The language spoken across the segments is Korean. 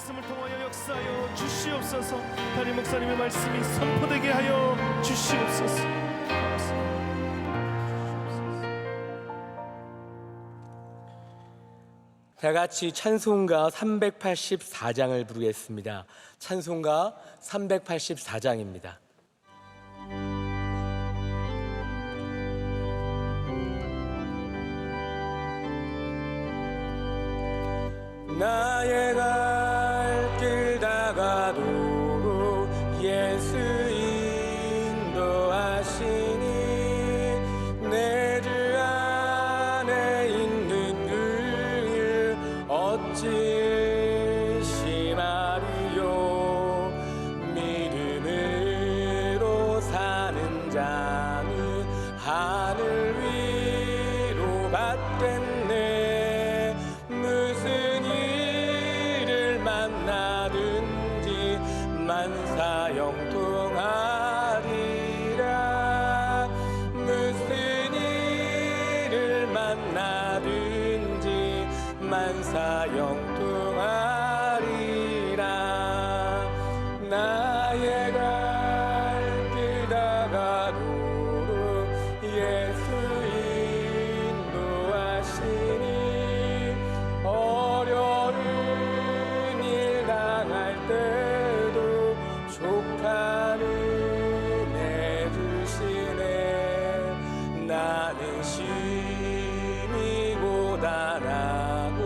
말씀을 통하여 역사하여 주시옵소서. 담임 목사님의 말씀이 선포되게 하여 주시옵소서. 다 같이 찬송가 384장을 부르겠습니다. 찬송가 384장입니다. 나의 갈 길 다가도록 예수 인도하시니 내 주 안에 있는 그 어찌 의심하리요. 믿음으로 사는 자는 하늘 위로 받겠네. 무슨 일을 만나든지 만사형통하리라. 무슨 일을 만나든지 만사형통하리라. 나의 갈 길 다가도록 예수 인도하시니 어려운 일 당할 때도 족한 은혜 주시네. 나는 심히 고단하고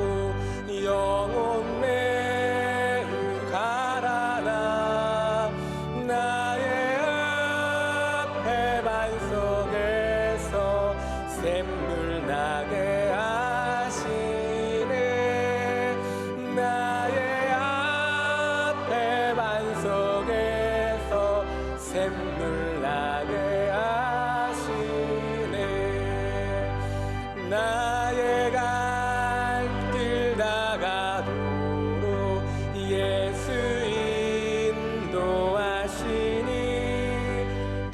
영혼 매우 가라나. 나의 앞에 반석에서 샘물 나게 하시네. 나의 앞에 반석에서 샘물 나게 하시네. 나의 갈 길 다가도록 예수 인도하시니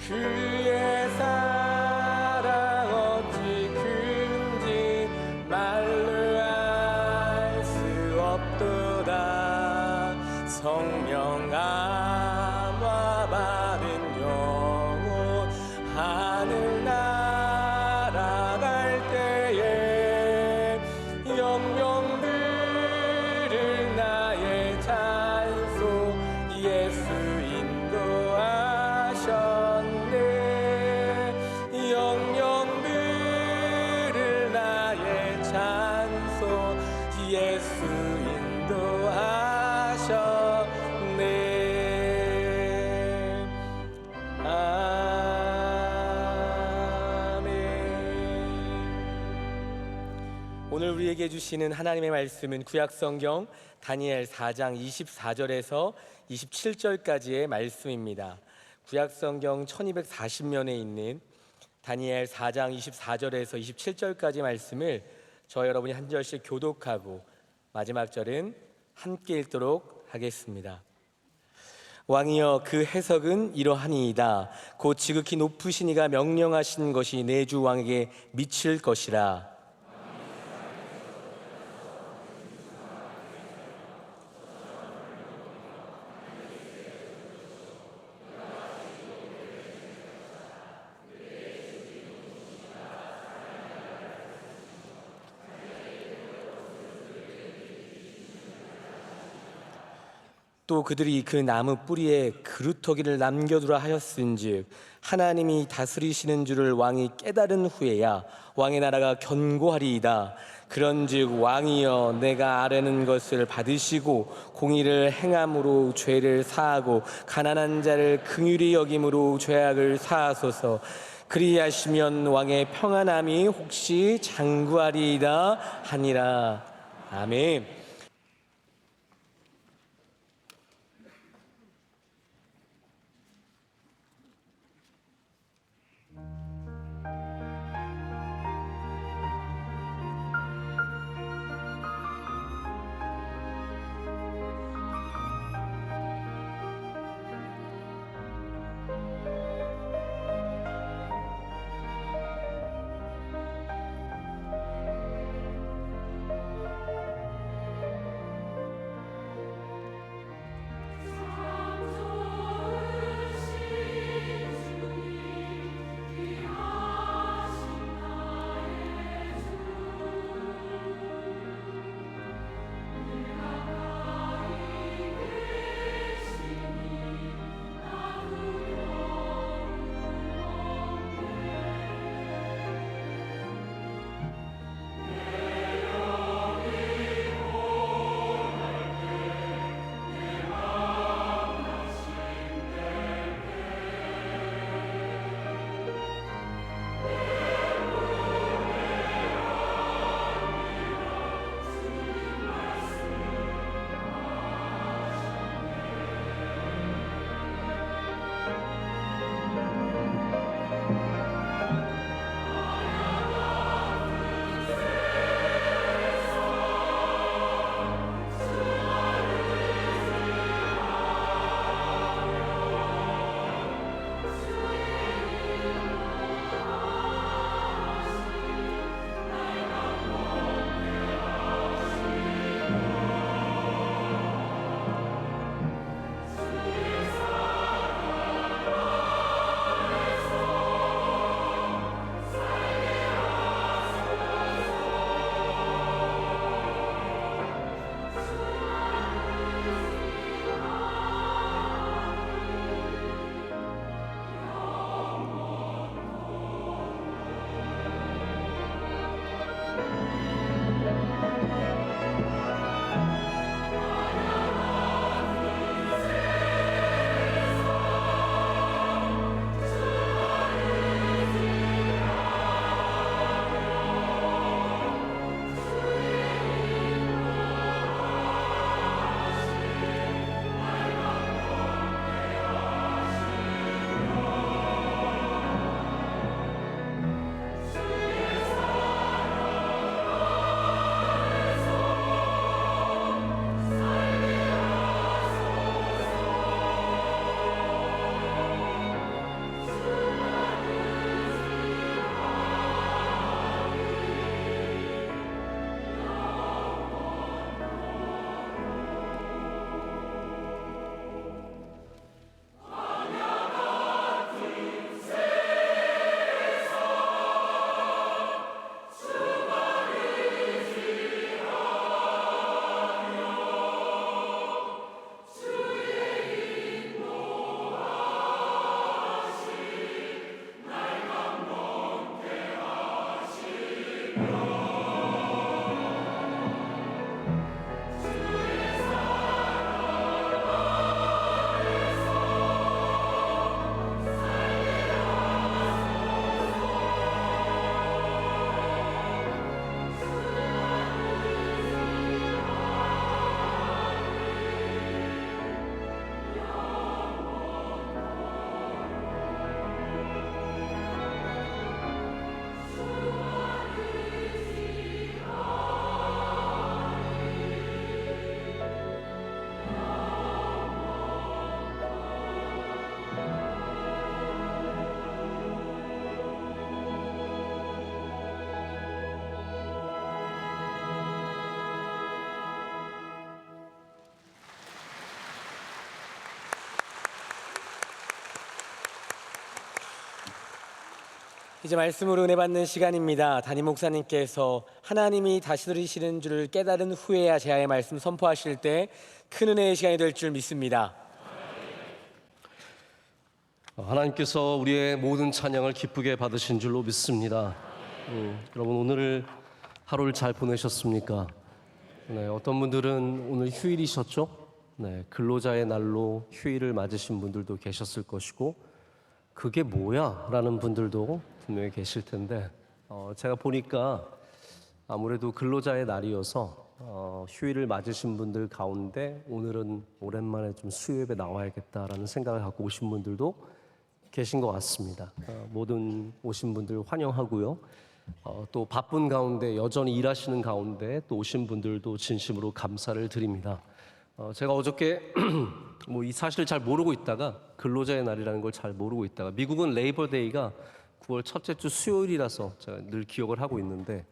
그의 사랑 어찌 큰지 말로 알 수 없도다. 성령 감화 받은 영혼 하늘 날아갈 때에 영영 들을 나의 찬송 예수 인도하셨네. 영영 들을 나의 찬송 예수 인도하셨네. 아멘. 오늘 우리에게 주시는 하나님의 말씀은 구약성경 다니엘 4장 24절에서 27절까지의 말씀입니다. 구약성경 1240면에 있는 다니엘 4장 24절에서 27절까지 말씀을 저 여러분이 한 절씩 교독하고 마지막 절은 함께 읽도록 하겠습니다. 왕이여, 그 해석은 이러하니이다. 곧 지극히 높으신 이가 명령하신 것이 내 주 왕에게 미칠 것이라. 또 그들이 그 나무 뿌리에 그루터기를 남겨두라 하였은즉 하나님이 다스리시는 줄을 왕이 깨달은 후에야 왕의 나라가 견고하리이다. 그런즉 왕이여, 내가 아뢰는 것을 받으시고 공의를 행함으로 죄를 사하고 가난한 자를 긍휼히 여김으로 죄악을 사하소서. 그리하시면 왕의 평안함이 혹시 장구하리이다 하니라. 아멘. 이제 말씀으로 은혜 받는 시간입니다. 담임 목사님께서 하나님이 다스리시는 줄을 깨달은 후에야 제아의 말씀 선포하실 때 큰 은혜의 시간이 될 줄 믿습니다. 하나님께서 우리의 모든 찬양을 기쁘게 받으신 줄로 믿습니다. 여러분 오늘 하루를 잘 보내셨습니까? 네, 어떤 분들은 오늘 휴일이셨죠? 네, 근로자의 날로 휴일을 맞으신 분들도 계셨을 것이고 그게 뭐야? 라는 분들도 분명히 계실 텐데 제가 보니까 아무래도 근로자의 날이어서 휴일을 맞으신 분들 가운데 오늘은 오랜만에 좀 수요예배 나와야겠다라는 생각을 갖고 오신 분들도 계신 것 같습니다. 모든 오신 분들 환영하고요. 또 바쁜 가운데 여전히 일하시는 가운데 또 오신 분들도 진심으로 감사를 드립니다. 제가 어저께 뭐 이 사실을 잘 모르고 있다가 근로자의 날이라는 걸 잘 모르고 있다가 미국은 레이버데이가 9월 첫째 주 수요일이라서 제가 늘 기억을 하고 있는데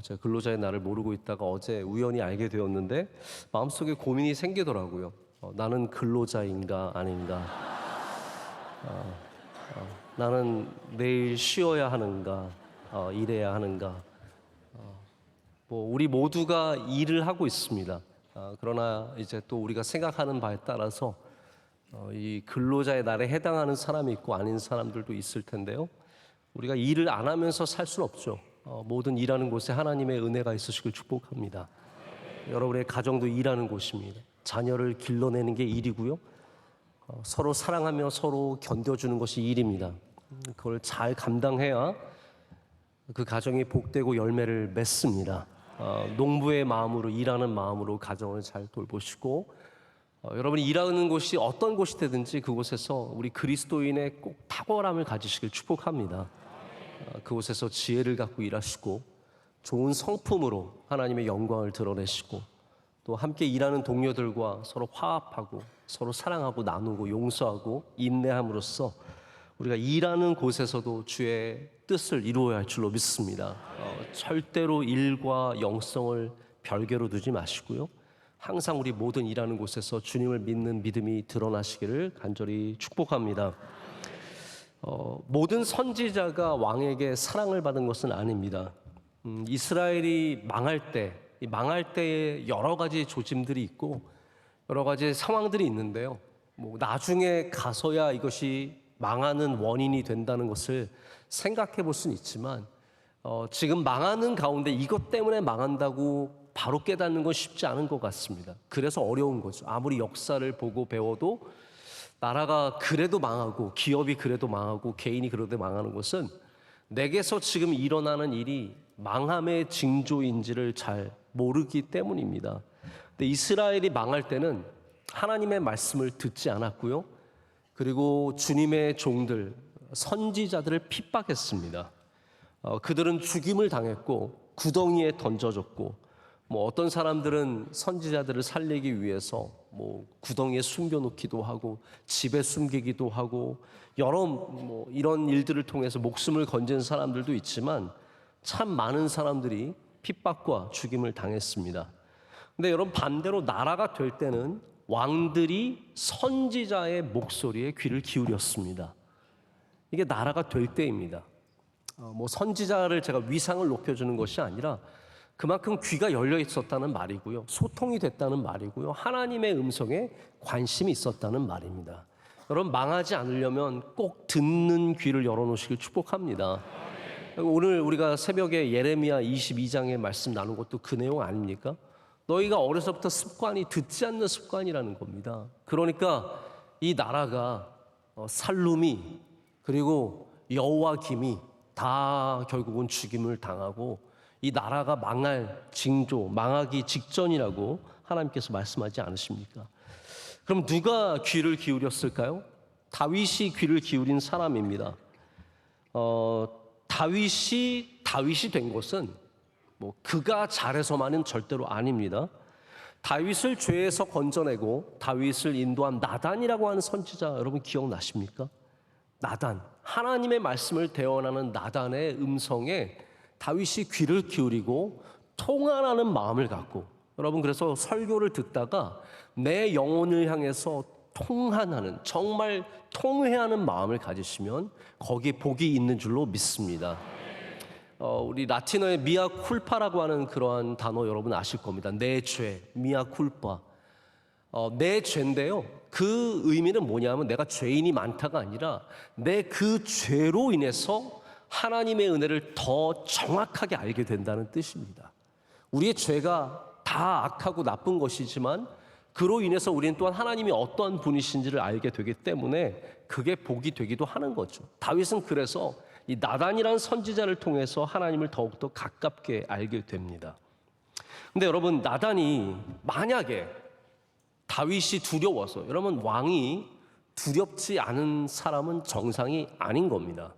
제가 근로자의 날을 모르고 있다가 어제 우연히 알게 되었는데 마음속에 고민이 생기더라고요. 나는 근로자인가 아닌가? 나는 내일 쉬어야 하는가? 일해야 하는가? 뭐 우리 모두가 일을 하고 있습니다. 그러나 이제 또 우리가 생각하는 바에 따라서 이 근로자의 날에 해당하는 사람이 있고 아닌 사람들도 있을 텐데요. 우리가 일을 안 하면서 살 수는 없죠. 모든 일하는 곳에 하나님의 은혜가 있으시길 축복합니다. 여러분의 가정도 일하는 곳입니다. 자녀를 길러내는 게 일이고요. 서로 사랑하며 서로 견뎌주는 것이 일입니다. 그걸 잘 감당해야 그 가정이 복되고 열매를 맺습니다. 농부의 마음으로 일하는 마음으로 가정을 잘 돌보시고 여러분이 일하는 곳이 어떤 곳이 되든지 그곳에서 우리 그리스도인의 꼭 탁월함을 가지시길 축복합니다. 그곳에서 지혜를 갖고 일하시고 좋은 성품으로 하나님의 영광을 드러내시고 또 함께 일하는 동료들과 서로 화합하고 서로 사랑하고 나누고 용서하고 인내함으로써 우리가 일하는 곳에서도 주의 뜻을 이루어야 할 줄로 믿습니다. 절대로 일과 영성을 별개로 두지 마시고요. 항상 우리 모든 일하는 곳에서 주님을 믿는 믿음이 드러나시기를 간절히 축복합니다. 모든 선지자가 왕에게 사랑을 받은 것은 아닙니다. 이스라엘이 망할 때 여러 가지 조짐들이 있고 여러 가지 상황들이 있는데요. 뭐 나중에 가서야 이것이 망하는 원인이 된다는 것을 생각해 볼 수는 있지만 지금 망하는 가운데 이것 때문에 망한다고 바로 깨닫는 건 쉽지 않은 것 같습니다. 그래서 어려운 거죠. 아무리 역사를 보고 배워도 나라가 그래도 망하고 기업이 그래도 망하고 개인이 그래도 망하는 것은 내게서 지금 일어나는 일이 망함의 징조인지를 잘 모르기 때문입니다. 근데 이스라엘이 망할 때는 하나님의 말씀을 듣지 않았고요. 그리고 주님의 종들, 선지자들을 핍박했습니다. 그들은 죽임을 당했고 구덩이에 던져졌고 뭐 어떤 사람들은 선지자들을 살리기 위해서 뭐 구덩이에 숨겨놓기도 하고 집에 숨기기도 하고 여러 뭐 이런 일들을 통해서 목숨을 건진 사람들도 있지만 참 많은 사람들이 핍박과 죽임을 당했습니다. 근데 여러분 반대로 나라가 될 때는 왕들이 선지자의 목소리에 귀를 기울였습니다. 이게 나라가 될 때입니다. 뭐 선지자를 제가 위상을 높여주는 것이 아니라 그만큼 귀가 열려 있었다는 말이고요. 소통이 됐다는 말이고요. 하나님의 음성에 관심이 있었다는 말입니다. 여러분 망하지 않으려면 꼭 듣는 귀를 열어놓으시길 축복합니다. 오늘 우리가 새벽에 예레미야 22장의 말씀 나눈 것도 그 내용 아닙니까? 너희가 어려서부터 습관이 듣지 않는 습관이라는 겁니다. 그러니까 이 나라가 살룸이 그리고 여호와김이 다 결국은 죽임을 당하고 이 나라가 망할 징조, 망하기 직전이라고 하나님께서 말씀하지 않으십니까? 그럼 누가 귀를 기울였을까요? 다윗이 귀를 기울인 사람입니다. 다윗이 된 것은 뭐 그가 잘해서만은 절대로 아닙니다. 다윗을 죄에서 건져내고 다윗을 인도한 나단이라고 하는 선지자 여러분 기억나십니까? 나단, 하나님의 말씀을 대언하는 나단의 음성에 다윗이 귀를 기울이고 통한하는 마음을 갖고 여러분 그래서 설교를 듣다가 내 영혼을 향해서 통한하는, 정말 통회하는 마음을 가지시면 거기에 복이 있는 줄로 믿습니다. 우리 라틴어의 미아 쿨파라고 하는 그러한 단어 여러분 아실 겁니다. 내 죄, 미아 쿨파. 내 죄인데요. 그 의미는 뭐냐면 내가 죄인이 많다가 아니라 내 그 죄로 인해서 하나님의 은혜를 더 정확하게 알게 된다는 뜻입니다. 우리의 죄가 다 악하고 나쁜 것이지만 그로 인해서 우리는 또한 하나님이 어떠한 분이신지를 알게 되기 때문에 그게 복이 되기도 하는 거죠. 다윗은 그래서 이 나단이라는 선지자를 통해서 하나님을 더욱더 가깝게 알게 됩니다. 근데 여러분, 나단이 만약에 다윗이 두려워서, 여러분, 왕이 두렵지 않은 사람은 정상이 아닌 겁니다.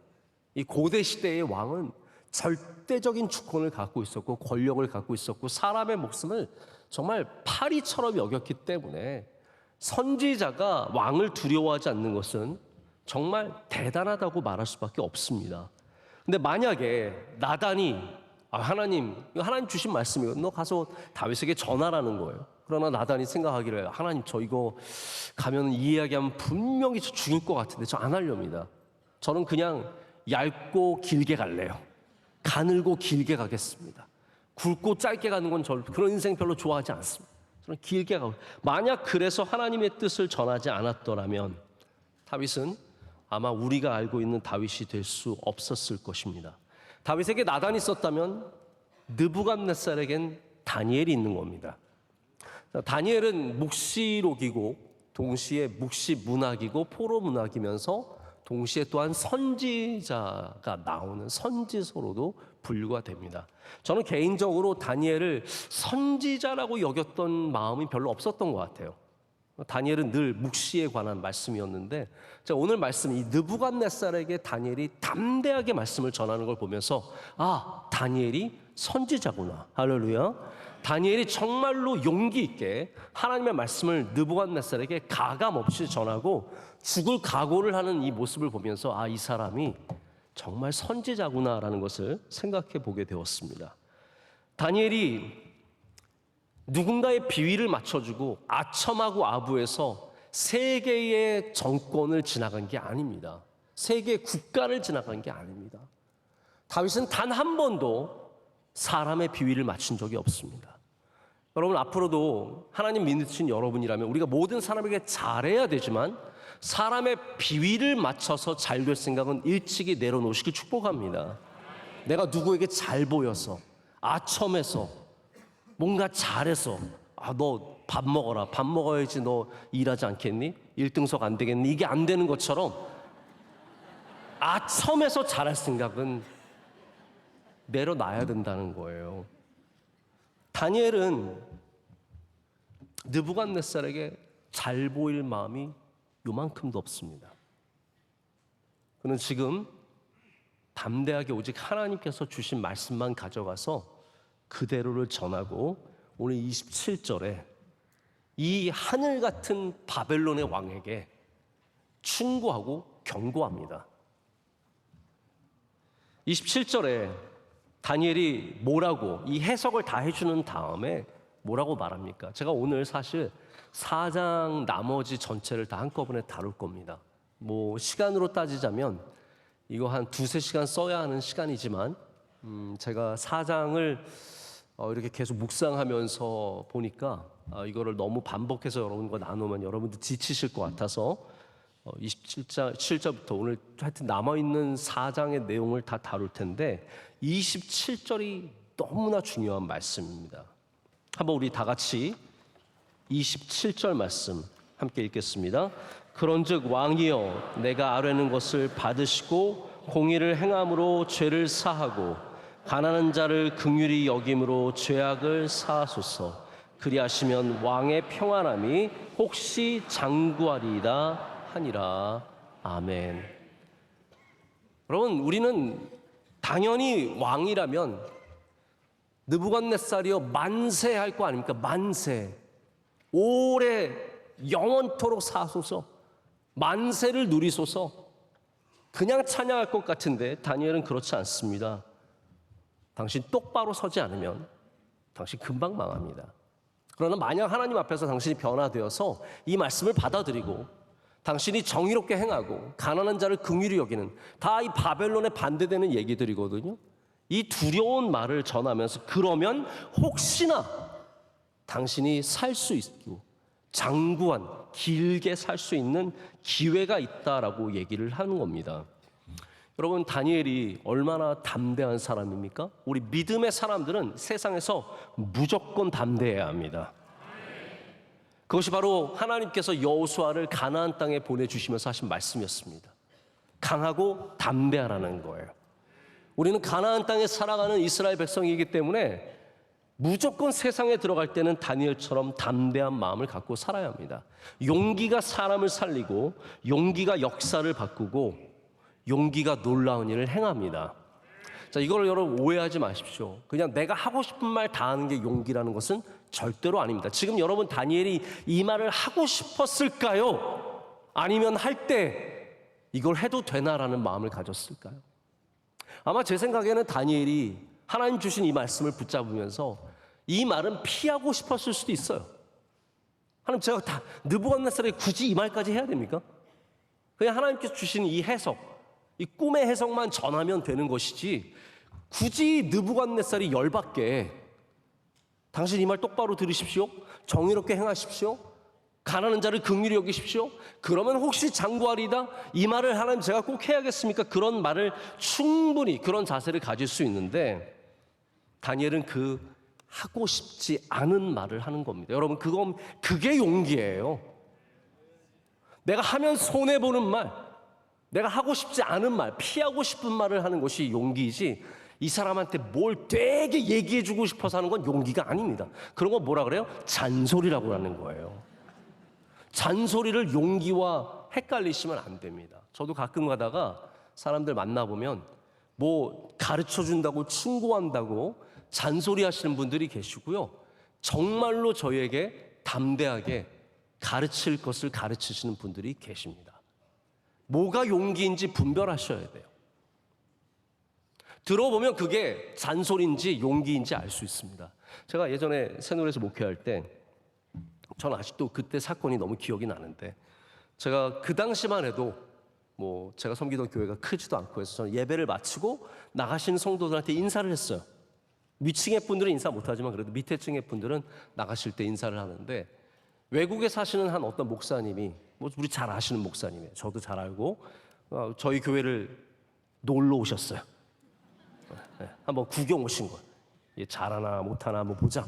이 고대 시대의 왕은 절대적인 주권을 갖고 있었고 권력을 갖고 있었고 사람의 목숨을 정말 파리처럼 여겼기 때문에 선지자가 왕을 두려워하지 않는 것은 정말 대단하다고 말할 수밖에 없습니다. 근데 만약에 나단이 하나님, 이거 하나님 주신 말씀이에요. 너 가서 다윗에게 전하라는 거예요. 그러나 나단이 생각하기를 하나님 저 이거 가면 이 이야기하면 분명히 저 죽일 것 같은데 저 안 하렵니다. 저는 그냥 얇고 길게 갈래요. 가늘고 길게 가겠습니다. 굵고 짧게 가는 건 저 그런 인생 별로 좋아하지 않습니다. 저는 길게 가고, 만약 그래서 하나님의 뜻을 전하지 않았더라면 다윗은 아마 우리가 알고 있는 다윗이 될 수 없었을 것입니다. 다윗에게 나단이 있었다면 느부갓네살에겐 다니엘이 있는 겁니다. 다니엘은 묵시록이고 동시에 묵시문학이고 포로문학이면서 동시에 또한 선지자가 나오는 선지서로도 분류가 됩니다. 저는 개인적으로 다니엘을 선지자라고 여겼던 마음이 별로 없었던 것 같아요. 다니엘은 늘 묵시에 관한 말씀이었는데 오늘 말씀, 이 느부갓네살에게 다니엘이 담대하게 말씀을 전하는 걸 보면서 다니엘이 선지자구나. 할렐루야. 다니엘이 정말로 용기 있게 하나님의 말씀을 느부갓네살에게 가감 없이 전하고 죽을 각오를 하는 이 모습을 보면서 이 사람이 정말 선지자구나라는 것을 생각해 보게 되었습니다. 다니엘이 누군가의 비위를 맞춰주고 아첨하고 아부에서 세계의 정권을 지나간 게 아닙니다. 세계의 국가를 지나간 게 아닙니다. 다윗은 단 한 번도 사람의 비위를 맞춘 적이 없습니다. 여러분, 앞으로도 하나님 믿으신 여러분이라면 우리가 모든 사람에게 잘해야 되지만 사람의 비위를 맞춰서 잘 될 생각은 일찍이 내려놓으시길 축복합니다. 내가 누구에게 잘 보여서 아첨해서 뭔가 잘해서 너 밥 먹어라, 밥 먹어야지 너 일하지 않겠니? 1등석 안 되겠니? 이게 안 되는 것처럼 아첨해서 잘할 생각은 내려놔야 된다는 거예요. 다니엘은 느부갓네살에게 잘 보일 마음이 요만큼도 없습니다. 그는 지금 담대하게 오직 하나님께서 주신 말씀만 가져가서 그대로를 전하고 오늘 27절에 이 하늘 같은 바벨론의 왕에게 충고하고 경고합니다. 27절에 다니엘이 뭐라고 이 해석을 다 해주는 다음에 뭐라고 말합니까? 제가 오늘 사실 4장 나머지 전체를 다 한꺼번에 다룰 겁니다. 시간으로 따지자면 이거 한 2-3시간 써야 하는 시간이지만 제가 4장을 이렇게 계속 묵상하면서 보니까 이거를 너무 반복해서 여러분과 나누면 여러분들 지치실 것 같아서 27절부터 오늘 하여튼 남아있는 4장의 내용을 다 다룰 텐데 27절이 너무나 중요한 말씀입니다. 한번 우리 다 같이 27절 말씀 함께 읽겠습니다. 그런즉 왕이여 내가 아뢰는 것을 받으시고 공의를 행함으로 죄를 사하고 가난한 자를 긍휼히 여김으로 죄악을 사하소서. 그리하시면 왕의 평안함이 혹시 장구하리이다 하니라. 아멘. 여러분, 우리는 당연히 왕이라면 느부갓네살이여 만세 할 거 아닙니까? 만세. 오래 영원토록 사소서. 만세를 누리소서. 그냥 찬양할 것 같은데 다니엘은 그렇지 않습니다. 당신 똑바로 서지 않으면 당신 금방 망합니다. 그러나 만약 하나님 앞에서 당신이 변화되어서 이 말씀을 받아들이고 당신이 정의롭게 행하고 가난한 자를 긍휼히 여기는, 다 이 바벨론에 반대되는 얘기들이거든요. 이 두려운 말을 전하면서 그러면 혹시나 당신이 살 수 있고 장구한 길게 살 수 있는 기회가 있다라고 얘기를 하는 겁니다. 여러분, 다니엘이 얼마나 담대한 사람입니까? 우리 믿음의 사람들은 세상에서 무조건 담대해야 합니다. 그것이 바로 하나님께서 여호수아를 가나안 땅에 보내주시면서 하신 말씀이었습니다. 강하고 담대하라는 거예요. 우리는 가나안 땅에 살아가는 이스라엘 백성이기 때문에 무조건 세상에 들어갈 때는 다니엘처럼 담대한 마음을 갖고 살아야 합니다. 용기가 사람을 살리고, 용기가 역사를 바꾸고, 용기가 놀라운 일을 행합니다. 자, 이걸 여러분 오해하지 마십시오. 그냥 내가 하고 싶은 말 다 하는 게 용기라는 것은 절대로 아닙니다. 지금 여러분 다니엘이 이 말을 하고 싶었을까요? 아니면 할 때 이걸 해도 되나라는 마음을 가졌을까요? 아마 제 생각에는 다니엘이 하나님 주신 이 말씀을 붙잡으면서 이 말은 피하고 싶었을 수도 있어요. 하나님, 제가 다 느부갓네살이 굳이 이 말까지 해야 됩니까? 그냥 하나님께서 주신 이 해석, 이 꿈의 해석만 전하면 되는 것이지 굳이 느부갓네살이 열받게 당신 이 말 똑바로 들으십시오, 정의롭게 행하십시오, 가난한 자를 긍휼히 여기십시오, 그러면 혹시 장구하리다, 이 말을 하나님 제가 꼭 해야겠습니까? 그런 말을 충분히 그런 자세를 가질 수 있는데 다니엘은 그 하고 싶지 않은 말을 하는 겁니다. 여러분, 그게 용기예요. 내가 하면 손해보는 말, 내가 하고 싶지 않은 말, 피하고 싶은 말을 하는 것이 용기이지, 이 사람한테 뭘 되게 얘기해주고 싶어서 하는 건 용기가 아닙니다. 그런 거 뭐라 그래요? 잔소리라고 하는 거예요. 잔소리를 용기와 헷갈리시면 안 됩니다. 저도 가끔 가다가 사람들 만나보면 뭐 가르쳐준다고 충고한다고 잔소리 하시는 분들이 계시고요, 정말로 저에게 담대하게 가르칠 것을 가르치시는 분들이 계십니다. 뭐가 용기인지 분별하셔야 돼요. 들어보면 그게 잔소리인지 용기인지 알 수 있습니다. 제가 예전에 새누리에서 목회할 때, 저는 아직도 그때 사건이 너무 기억이 나는데, 제가 그 당시만 해도 뭐 제가 섬기던 교회가 크지도 않고 해서 저는 예배를 마치고 나가시는 성도들한테 인사를 했어요. 위층의 분들은 인사 못하지만 그래도 밑에 층의 분들은 나가실 때 인사를 하는데, 외국에 사시는 한 어떤 목사님이, 뭐 우리 잘 아시는 목사님이에요. 저도 잘 알고, 저희 교회를 놀러 오셨어요. 한번 구경 오신 거예요. 잘하나 못하나 한번 보자.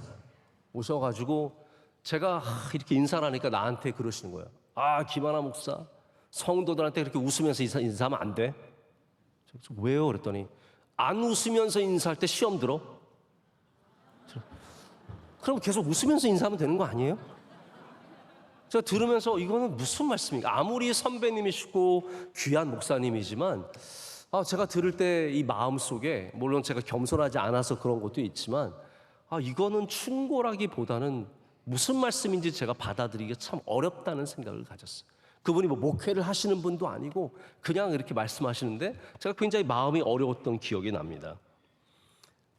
오셔가지고 제가 이렇게 인사를 하니까 나한테 그러시는 거예요. 아, 김하나 목사, 성도들한테 그렇게 웃으면서 인사하면 안 돼. 왜요? 그랬더니 안 웃으면서 인사할 때 시험 들어. 그럼 계속 웃으면서 인사하면 되는 거 아니에요? 제가 들으면서 이거는 무슨 말씀인가? 아무리 선배님이시고 귀한 목사님이지만 제가 들을 때 이 마음속에, 물론 제가 겸손하지 않아서 그런 것도 있지만 이거는 충고라기보다는 무슨 말씀인지 제가 받아들이기가 참 어렵다는 생각을 가졌어요. 그분이 뭐 목회를 하시는 분도 아니고 그냥 이렇게 말씀하시는데 제가 굉장히 마음이 어려웠던 기억이 납니다.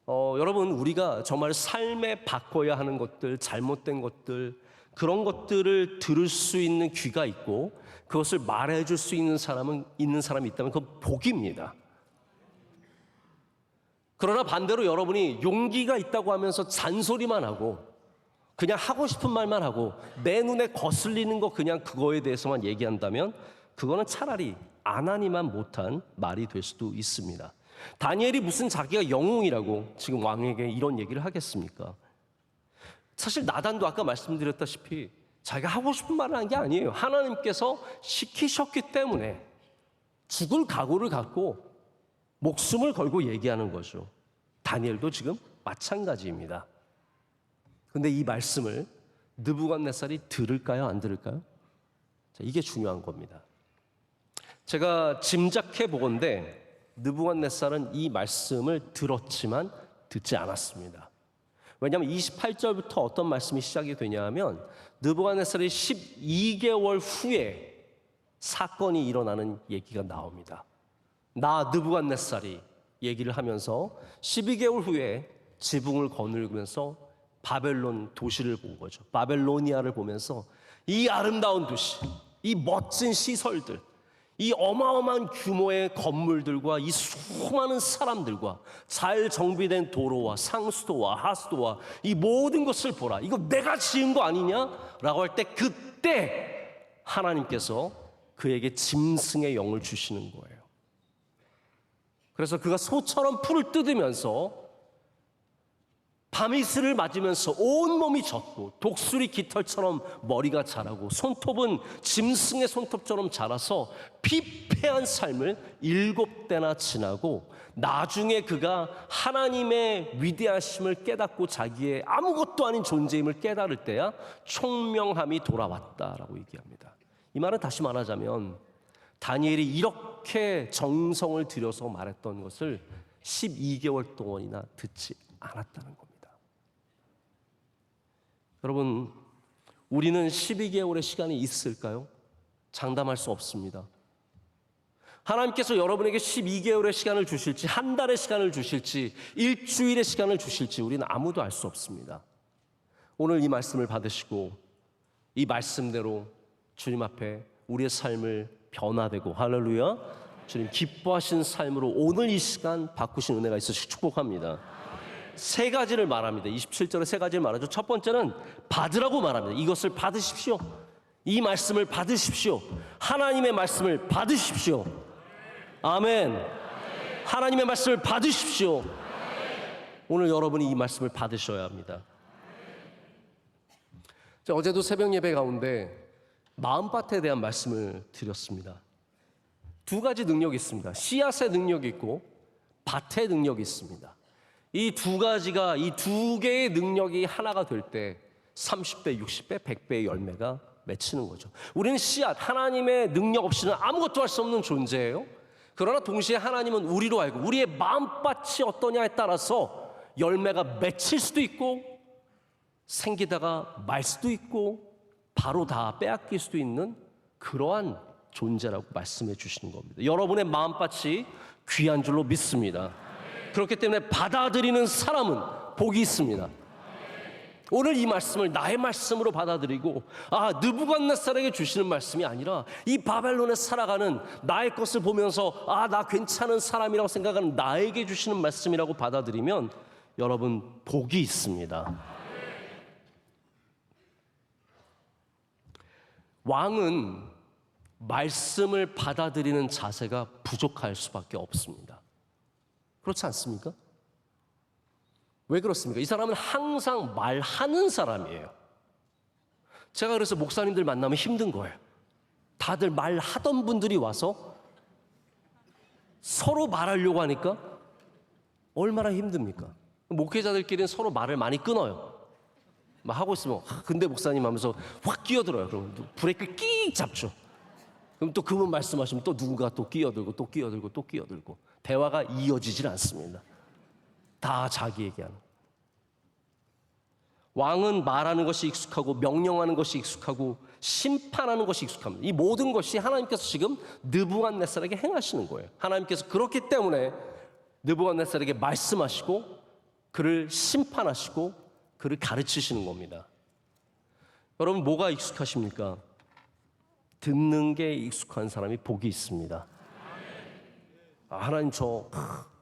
여러분, 우리가 정말 삶에 바꿔야 하는 것들, 잘못된 것들, 그런 것들을 들을 수 있는 귀가 있고 그것을 말해줄 수 있는 사람이 있다면 그건 복입니다. 그러나 반대로 여러분이 용기가 있다고 하면서 잔소리만 하고 그냥 하고 싶은 말만 하고 내 눈에 거슬리는 거 그냥 그거에 대해서만 얘기한다면 그거는 차라리 안 하니만 못한 말이 될 수도 있습니다. 다니엘이 무슨 자기가 영웅이라고 지금 왕에게 이런 얘기를 하겠습니까? 사실 나단도 아까 말씀드렸다시피 자기가 하고 싶은 말을 한 게 아니에요. 하나님께서 시키셨기 때문에 죽을 각오를 갖고 목숨을 걸고 얘기하는 거죠. 다니엘도 지금 마찬가지입니다. 그런데 이 말씀을 느부갓네살이 들을까요? 안 들을까요? 자, 이게 중요한 겁니다. 제가 짐작해 보건대 느부갓네살은 이 말씀을 들었지만 듣지 않았습니다. 왜냐하면 28절부터 어떤 말씀이 시작이 되냐 하면 느부갓네살이 12개월 후에 사건이 일어나는 얘기가 나옵니다. 나 느부갓네살이 얘기를 하면서 12개월 후에 지붕을 거닐면서 바벨론 도시를 본 거죠. 바벨로니아를 보면서 이 아름다운 도시, 이 멋진 시설들, 이 어마어마한 규모의 건물들과 이 수많은 사람들과 잘 정비된 도로와 상수도와 하수도와 이 모든 것을 보라. 이거 내가 지은 거 아니냐라고 할 때 그때 하나님께서 그에게 짐승의 영을 주시는 거예요. 그래서 그가 소처럼 풀을 뜯으면서 밤이슬을 맞으면서 온몸이 젖고 독수리 깃털처럼 머리가 자라고 손톱은 짐승의 손톱처럼 자라서 피폐한 삶을 7대나 지나고 나중에 그가 하나님의 위대하심을 깨닫고 자기의 아무것도 아닌 존재임을 깨달을 때야 총명함이 돌아왔다라고 얘기합니다. 이 말은 다시 말하자면 다니엘이 이렇게 정성을 들여서 말했던 것을 12개월 동안이나 듣지 않았다는 겁니다. 여러분, 우리는 12개월의 시간이 있을까요? 장담할 수 없습니다. 하나님께서 여러분에게 12개월의 시간을 주실지, 한 달의 시간을 주실지, 일주일의 시간을 주실지 우리는 아무도 알 수 없습니다. 오늘 이 말씀을 받으시고 이 말씀대로 주님 앞에 우리의 삶을 변화되고, 할렐루야, 주님 기뻐하신 삶으로 오늘 이 시간 바꾸신 은혜가 있으시기 축복합니다. 세 가지를 말합니다. 27절에 세 가지를 말하죠. 첫 번째는 받으라고 말합니다. 이것을 받으십시오. 이 말씀을 받으십시오. 하나님의 말씀을 받으십시오. 아멘. 하나님의 말씀을 받으십시오. 오늘 여러분이 이 말씀을 받으셔야 합니다. 자, 어제도 새벽 예배 가운데 마음밭에 대한 말씀을 드렸습니다. 두 가지 능력이 있습니다. 씨앗의 능력이 있고 밭의 능력이 있습니다. 이 두 가지가, 이 두 개의 능력이 하나가 될 때 30배, 60배, 100배의 열매가 맺히는 거죠. 우리는 씨앗, 하나님의 능력 없이는 아무것도 할 수 없는 존재예요. 그러나 동시에 하나님은 우리로 알고 우리의 마음밭이 어떠냐에 따라서 열매가 맺힐 수도 있고 생기다가 말 수도 있고 바로 다 빼앗길 수도 있는 그러한 존재라고 말씀해 주시는 겁니다. 여러분의 마음밭이 귀한 줄로 믿습니다. 그렇기 때문에 받아들이는 사람은 복이 있습니다. 오늘 이 말씀을 나의 말씀으로 받아들이고, 느부갓네살에게 주시는 말씀이 아니라 이 바벨론에 살아가는 나의 것을 보면서 나 괜찮은 사람이라고 생각하는 나에게 주시는 말씀이라고 받아들이면 여러분 복이 있습니다. 왕은 말씀을 받아들이는 자세가 부족할 수밖에 없습니다. 그렇지 않습니까? 왜 그렇습니까? 이 사람은 항상 말하는 사람이에요. 제가 그래서 목사님들 만나면 힘든 거예요. 다들 말하던 분들이 와서 서로 말하려고 하니까 얼마나 힘듭니까? 목회자들끼리는 서로 말을 많이 끊어요. 막 하고 있으면 근데 목사님 하면서 확 끼어들어요. 그럼 브레이크를 끼익 잡죠. 그럼 또 그분 말씀하시면 또 누군가 또 끼어들고 또 끼어들고 또 끼어들고 대화가 이어지질 않습니다. 다 자기 얘기하는. 왕은 말하는 것이 익숙하고 명령하는 것이 익숙하고 심판하는 것이 익숙합니다. 이 모든 것이 하나님께서 지금 느부갓네살에게 행하시는 거예요. 하나님께서 그렇기 때문에 느부갓네살에게 말씀하시고 그를 심판하시고 그를 가르치시는 겁니다. 여러분 뭐가 익숙하십니까? 듣는 게 익숙한 사람이 복이 있습니다. 하나님 저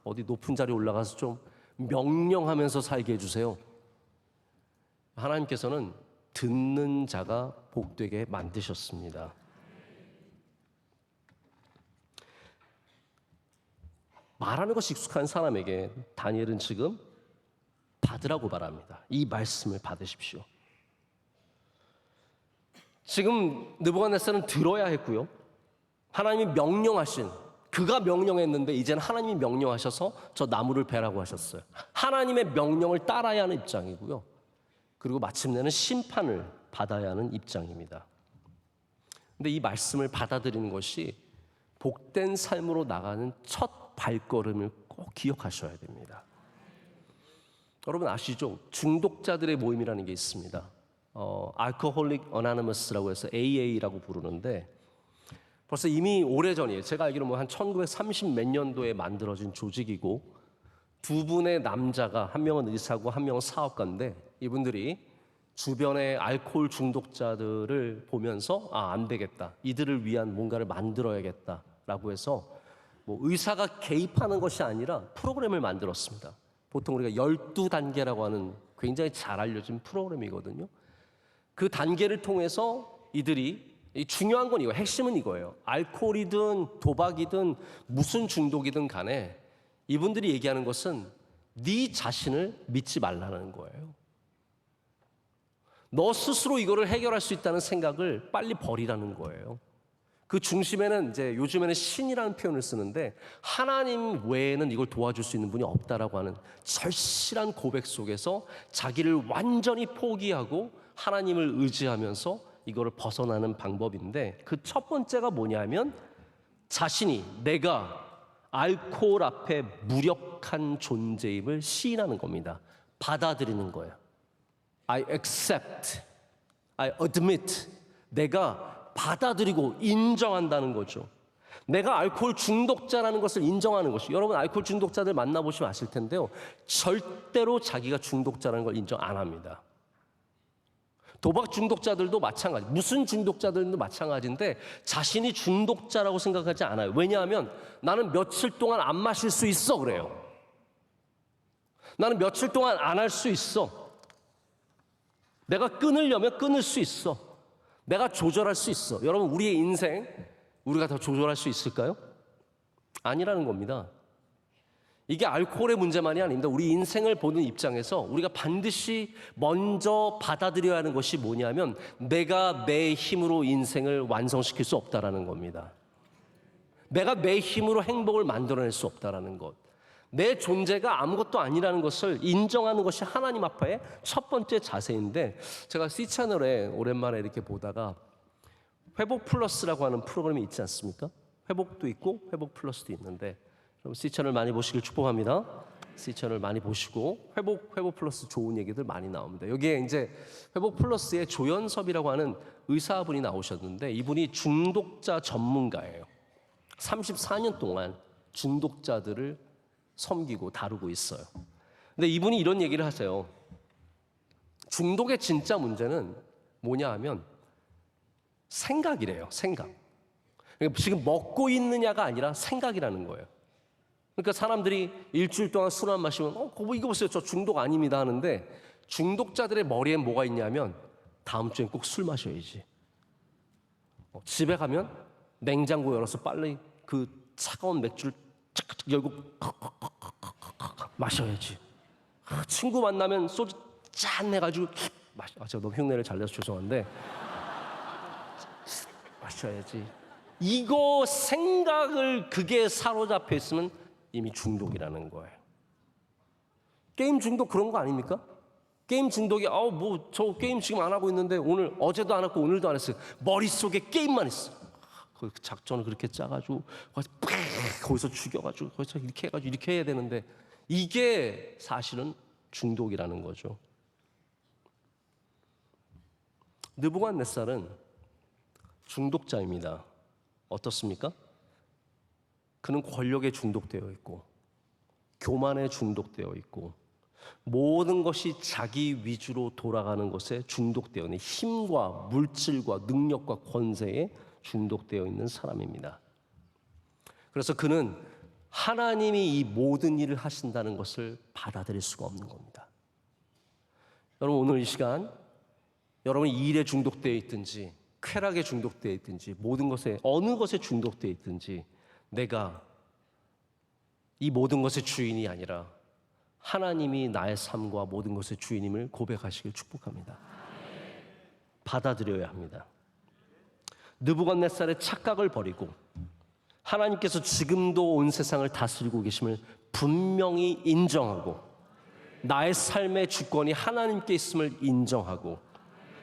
어디 높은 자리에 올라가서 좀 명령하면서 살게 해주세요. 하나님께서는 듣는 자가 복되게 만드셨습니다. 말하는 것이 익숙한 사람에게 다니엘은 지금 받으라고 말합니다. 이 말씀을 받으십시오. 지금 느부갓네살은 들어야 했고요. 하나님이 명령하신, 그가 명령했는데 이제는 하나님이 명령하셔서 저 나무를 베라고 하셨어요. 하나님의 명령을 따라야 하는 입장이고요. 그리고 마침내는 심판을 받아야 하는 입장입니다. 근데 이 말씀을 받아들이는 것이 복된 삶으로 나가는 첫 발걸음을 꼭 기억하셔야 됩니다. 여러분 아시죠? 중독자들의 모임이라는 게 있습니다. 알코홀릭 어나니머스라고 해서 AA라고 부르는데 벌써 이미 오래전이에요. 제가 알기로 한 1930 몇 년도에 만들어진 조직이고 두 분의 남자가 한 명은 의사고 한 명은 사업가인데 이분들이 주변의 알코올 중독자들을 보면서 안 되겠다. 이들을 위한 뭔가를 만들어야겠다라고 해서 뭐 의사가 개입하는 것이 아니라 프로그램을 만들었습니다. 보통 우리가 12단계라고 하는 굉장히 잘 알려진 프로그램이거든요. 그 단계를 통해서 이들이 중요한 건 이거, 핵심은 이거예요. 알코올이든 도박이든 무슨 중독이든 간에 이분들이 얘기하는 것은 네 자신을 믿지 말라는 거예요. 너 스스로 이거를 해결할 수 있다는 생각을 빨리 버리라는 거예요. 그 중심에는 이제 요즘에는 신이라는 표현을 쓰는데 하나님 외에는 이걸 도와줄 수 있는 분이 없다라고 하는 절실한 고백 속에서 자기를 완전히 포기하고 하나님을 의지하면서 이거를 벗어나는 방법인데 그 첫 번째가 뭐냐면 자신이 내가 알코올 앞에 무력한 존재임을 시인하는 겁니다. 받아들이는 거예요. I accept, I admit. 내가 받아들이고 인정한다는 거죠. 내가 알코올 중독자라는 것을 인정하는 것이. 여러분 알코올 중독자들 만나보시면 아실 텐데요. 절대로 자기가 중독자라는 걸 인정 안 합니다. 도박 중독자들도 마찬가지. 무슨 중독자들도 마찬가지인데 자신이 중독자라고 생각하지 않아요. 왜냐하면 나는 며칠 동안 안 마실 수 있어 그래요. 나는 며칠 동안 안 할 수 있어. 내가 끊으려면 끊을 수 있어. 내가 조절할 수 있어. 여러분 우리의 인생 우리가 다 조절할 수 있을까요? 아니라는 겁니다. 이게 알코올의 문제만이 아닙니다. 우리 인생을 보는 입장에서 우리가 반드시 먼저 받아들여야 하는 것이 뭐냐면 내가 내 힘으로 인생을 완성시킬 수 없다라는 겁니다. 내가 내 힘으로 행복을 만들어낼 수 없다라는 것. 내 존재가 아무것도 아니라는 것을 인정하는 것이 하나님 앞에 첫 번째 자세인데 제가 C채널에 오랜만에 이렇게 보다가 회복 플러스라고 하는 프로그램이 있지 않습니까? 회복도 있고 회복 플러스도 있는데 C채널 많이 보시길 축복합니다. C채널 많이 보시고 회복 플러스 좋은 얘기들 많이 나옵니다. 여기에 이제 회복 플러스의 조연섭이라고 하는 의사분이 나오셨는데 이분이 중독자 전문가예요. 34년 동안 중독자들을 섬기고 다루고 있어요. 근데 이분이 이런 얘기를 하세요. 중독의 진짜 문제는 뭐냐 하면 생각이래요. 생각. 그러니까 지금 먹고 있느냐가 아니라 생각이라는 거예요. 그러니까 사람들이 일주일 동안 술 안 마시면 이거 보세요. 저 중독 아닙니다 하는데 중독자들의 머리에 뭐가 있냐면 다음 주엔 꼭 술 마셔야지. 집에 가면 냉장고 열어서 빨리 그 차가운 맥주를 착착 열고 마셔야지. 친구 만나면 소주 짠 해가지고 제가 너무 흉내를 잘 내서 죄송한데 마셔야지. 이거 생각을 그게 사로잡혀 있으면 이미 중독이라는 거예요. 게임 중독 그런 거 아닙니까? 게임 중독이 저 게임 지금 안 하고 있는데 오늘 어제도 안 했고 오늘도 안 했어요. 머릿속에 게임만 있어. 그 작전을 그렇게 짜가지고 거기서 죽여가지고 거기서 이렇게 해가지고 이렇게 해야 되는데 이게 사실은 중독이라는 거죠. 느부갓네살은 중독자입니다. 어떻습니까? 그는 권력에 중독되어 있고 교만에 중독되어 있고 모든 것이 자기 위주로 돌아가는 것에 중독되어 있는 힘과 물질과 능력과 권세에 중독되어 있는 사람입니다. 그래서 그는 하나님이 이 모든 일을 하신다는 것을 받아들일 수가 없는 겁니다. 여러분 오늘 이 시간 여러분이 일에 중독되어 있든지 쾌락에 중독되어 있든지 모든 것에 어느 것에 중독되어 있든지 내가 이 모든 것의 주인이 아니라 하나님이 나의 삶과 모든 것의 주인임을 고백하시길 축복합니다. 받아들여야 합니다. 느부갓네살의 착각을 버리고 하나님께서 지금도 온 세상을 다스리고 계심을 분명히 인정하고 나의 삶의 주권이 하나님께 있음을 인정하고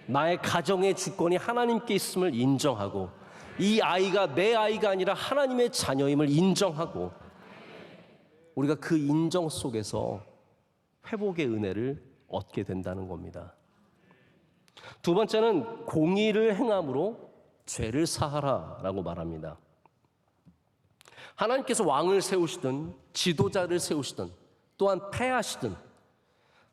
나의 가정의 주권이 하나님께 있음을 인정하고 이 아이가 내 아이가 아니라 하나님의 자녀임을 인정하고 우리가 그 인정 속에서 회복의 은혜를 얻게 된다는 겁니다. 두 번째는 공의를 행함으로 죄를 사하라라고 말합니다. 하나님께서 왕을 세우시든 지도자를 세우시든 또한 패하시든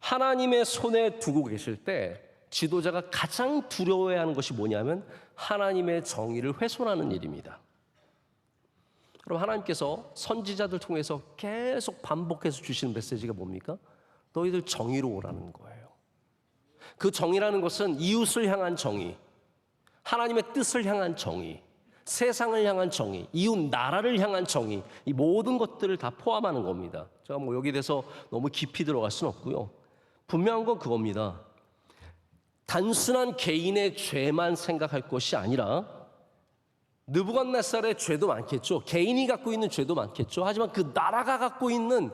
하나님의 손에 두고 계실 때 지도자가 가장 두려워해야 하는 것이 뭐냐면 하나님의 정의를 훼손하는 일입니다. 그럼 하나님께서 선지자들 통해서 계속 반복해서 주시는 메시지가 뭡니까? 너희들 정의로 오라는 거예요. 그 정의라는 것은 이웃을 향한 정의, 하나님의 뜻을 향한 정의, 세상을 향한 정의, 이웃 나라를 향한 정의, 이 모든 것들을 다 포함하는 겁니다. 제가 뭐 여기에 대해서 너무 깊이 들어갈 수는 없고요. 분명한 건 그겁니다. 단순한 개인의 죄만 생각할 것이 아니라 느부갓네살의 죄도 많겠죠. 개인이 갖고 있는 죄도 많겠죠. 하지만 그 나라가 갖고 있는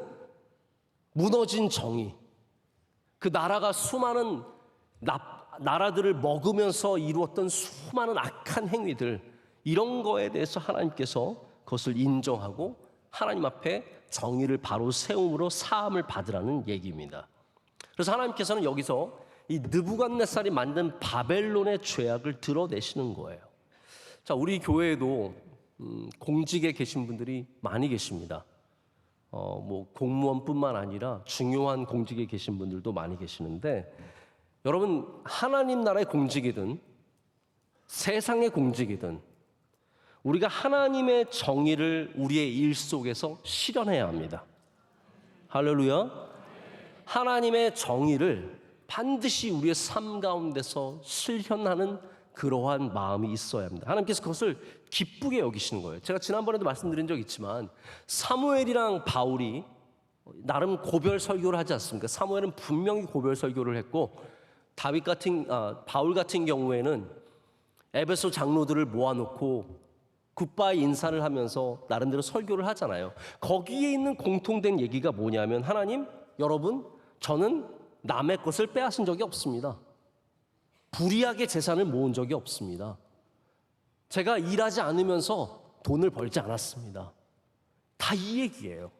무너진 정의, 그 나라가 수많은 나라들을 먹으면서 이루었던 수많은 악한 행위들, 이런 거에 대해서 하나님께서 그것을 인정하고 하나님 앞에 정의를 바로 세움으로 사함을 받으라는 얘기입니다. 그래서 하나님께서는 여기서 이 느부갓네살이 만든 바벨론의 죄악을 드러내시는 거예요. 자, 우리 교회에도 공직에 계신 분들이 많이 계십니다. 뭐 공무원뿐만 아니라 중요한 공직에 계신 분들도 많이 계시는데, 여러분, 하나님 나라의 공직이든 세상의 공직이든 우리가 하나님의 정의를 우리의 일 속에서 실현해야 합니다. 할렐루야. 하나님의 정의를 반드시 우리의 삶 가운데서 실현하는 그러한 마음이 있어야 합니다. 하나님께서 그것을 기쁘게 여기시는 거예요. 제가 지난번에도 말씀드린 적 있지만 사무엘이랑 바울이 나름 고별 설교를 하지 않습니까? 사무엘은 분명히 고별 설교를 했고 바울 같은 경우에는 에베소 장로들을 모아놓고 굿바이 인사를 하면서 나름대로 설교를 하잖아요. 거기에 있는 공통된 얘기가 뭐냐면, 하나님, 여러분, 저는 남의 것을 빼앗은 적이 없습니다. 불의하게 재산을 모은 적이 없습니다. 제가 일하지 않으면서 돈을 벌지 않았습니다. 다 이 얘기예요.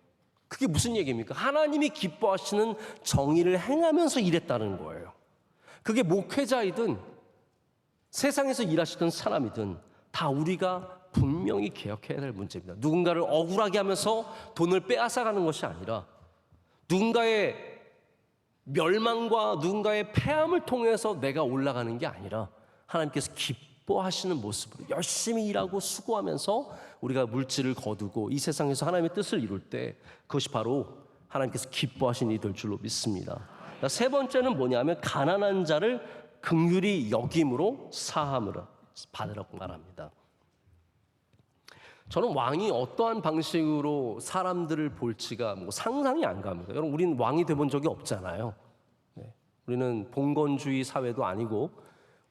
그게 무슨 얘기입니까? 하나님이 기뻐하시는 정의를 행하면서 일했다는 거예요. 그게 목회자이든 세상에서 일하시던 사람이든 다 우리가 분명히 개혁해야 될 문제입니다. 누군가를 억울하게 하면서 돈을 빼앗아가는 것이 아니라 누군가의 멸망과 누군가의 폐함을 통해서 내가 올라가는 게 아니라 하나님께서 기뻐하시는 모습으로 열심히 일하고 수고하면서 우리가 물질을 거두고 이 세상에서 하나님의 뜻을 이룰 때 그것이 바로 하나님께서 기뻐하시는 일이 될 줄로 믿습니다. 세 번째는 뭐냐면 가난한 자를 긍휼히 여김으로 사함을 받으라고 말합니다. 저는 왕이 어떠한 방식으로 사람들을 볼지가 뭐 상상이 안 갑니다. 여러분, 우리는 왕이 돼본 적이 없잖아요. 네. 우리는 봉건주의 사회도 아니고,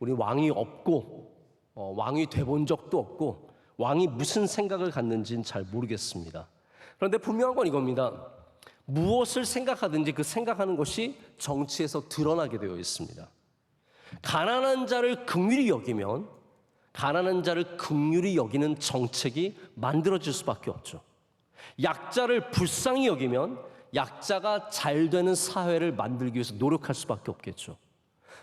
우리는 왕이 없고, 왕이 돼본 적도 없고, 왕이 무슨 생각을 갖는지는 잘 모르겠습니다. 그런데 분명한 건 이겁니다. 무엇을 생각하든지 그 생각하는 것이 정치에서 드러나게 되어 있습니다. 가난한 자를 긍휼히 여기면 가난한 자를 긍휼히 여기는 정책이 만들어질 수밖에 없죠. 약자를 불쌍히 여기면 약자가 잘 되는 사회를 만들기 위해서 노력할 수밖에 없겠죠.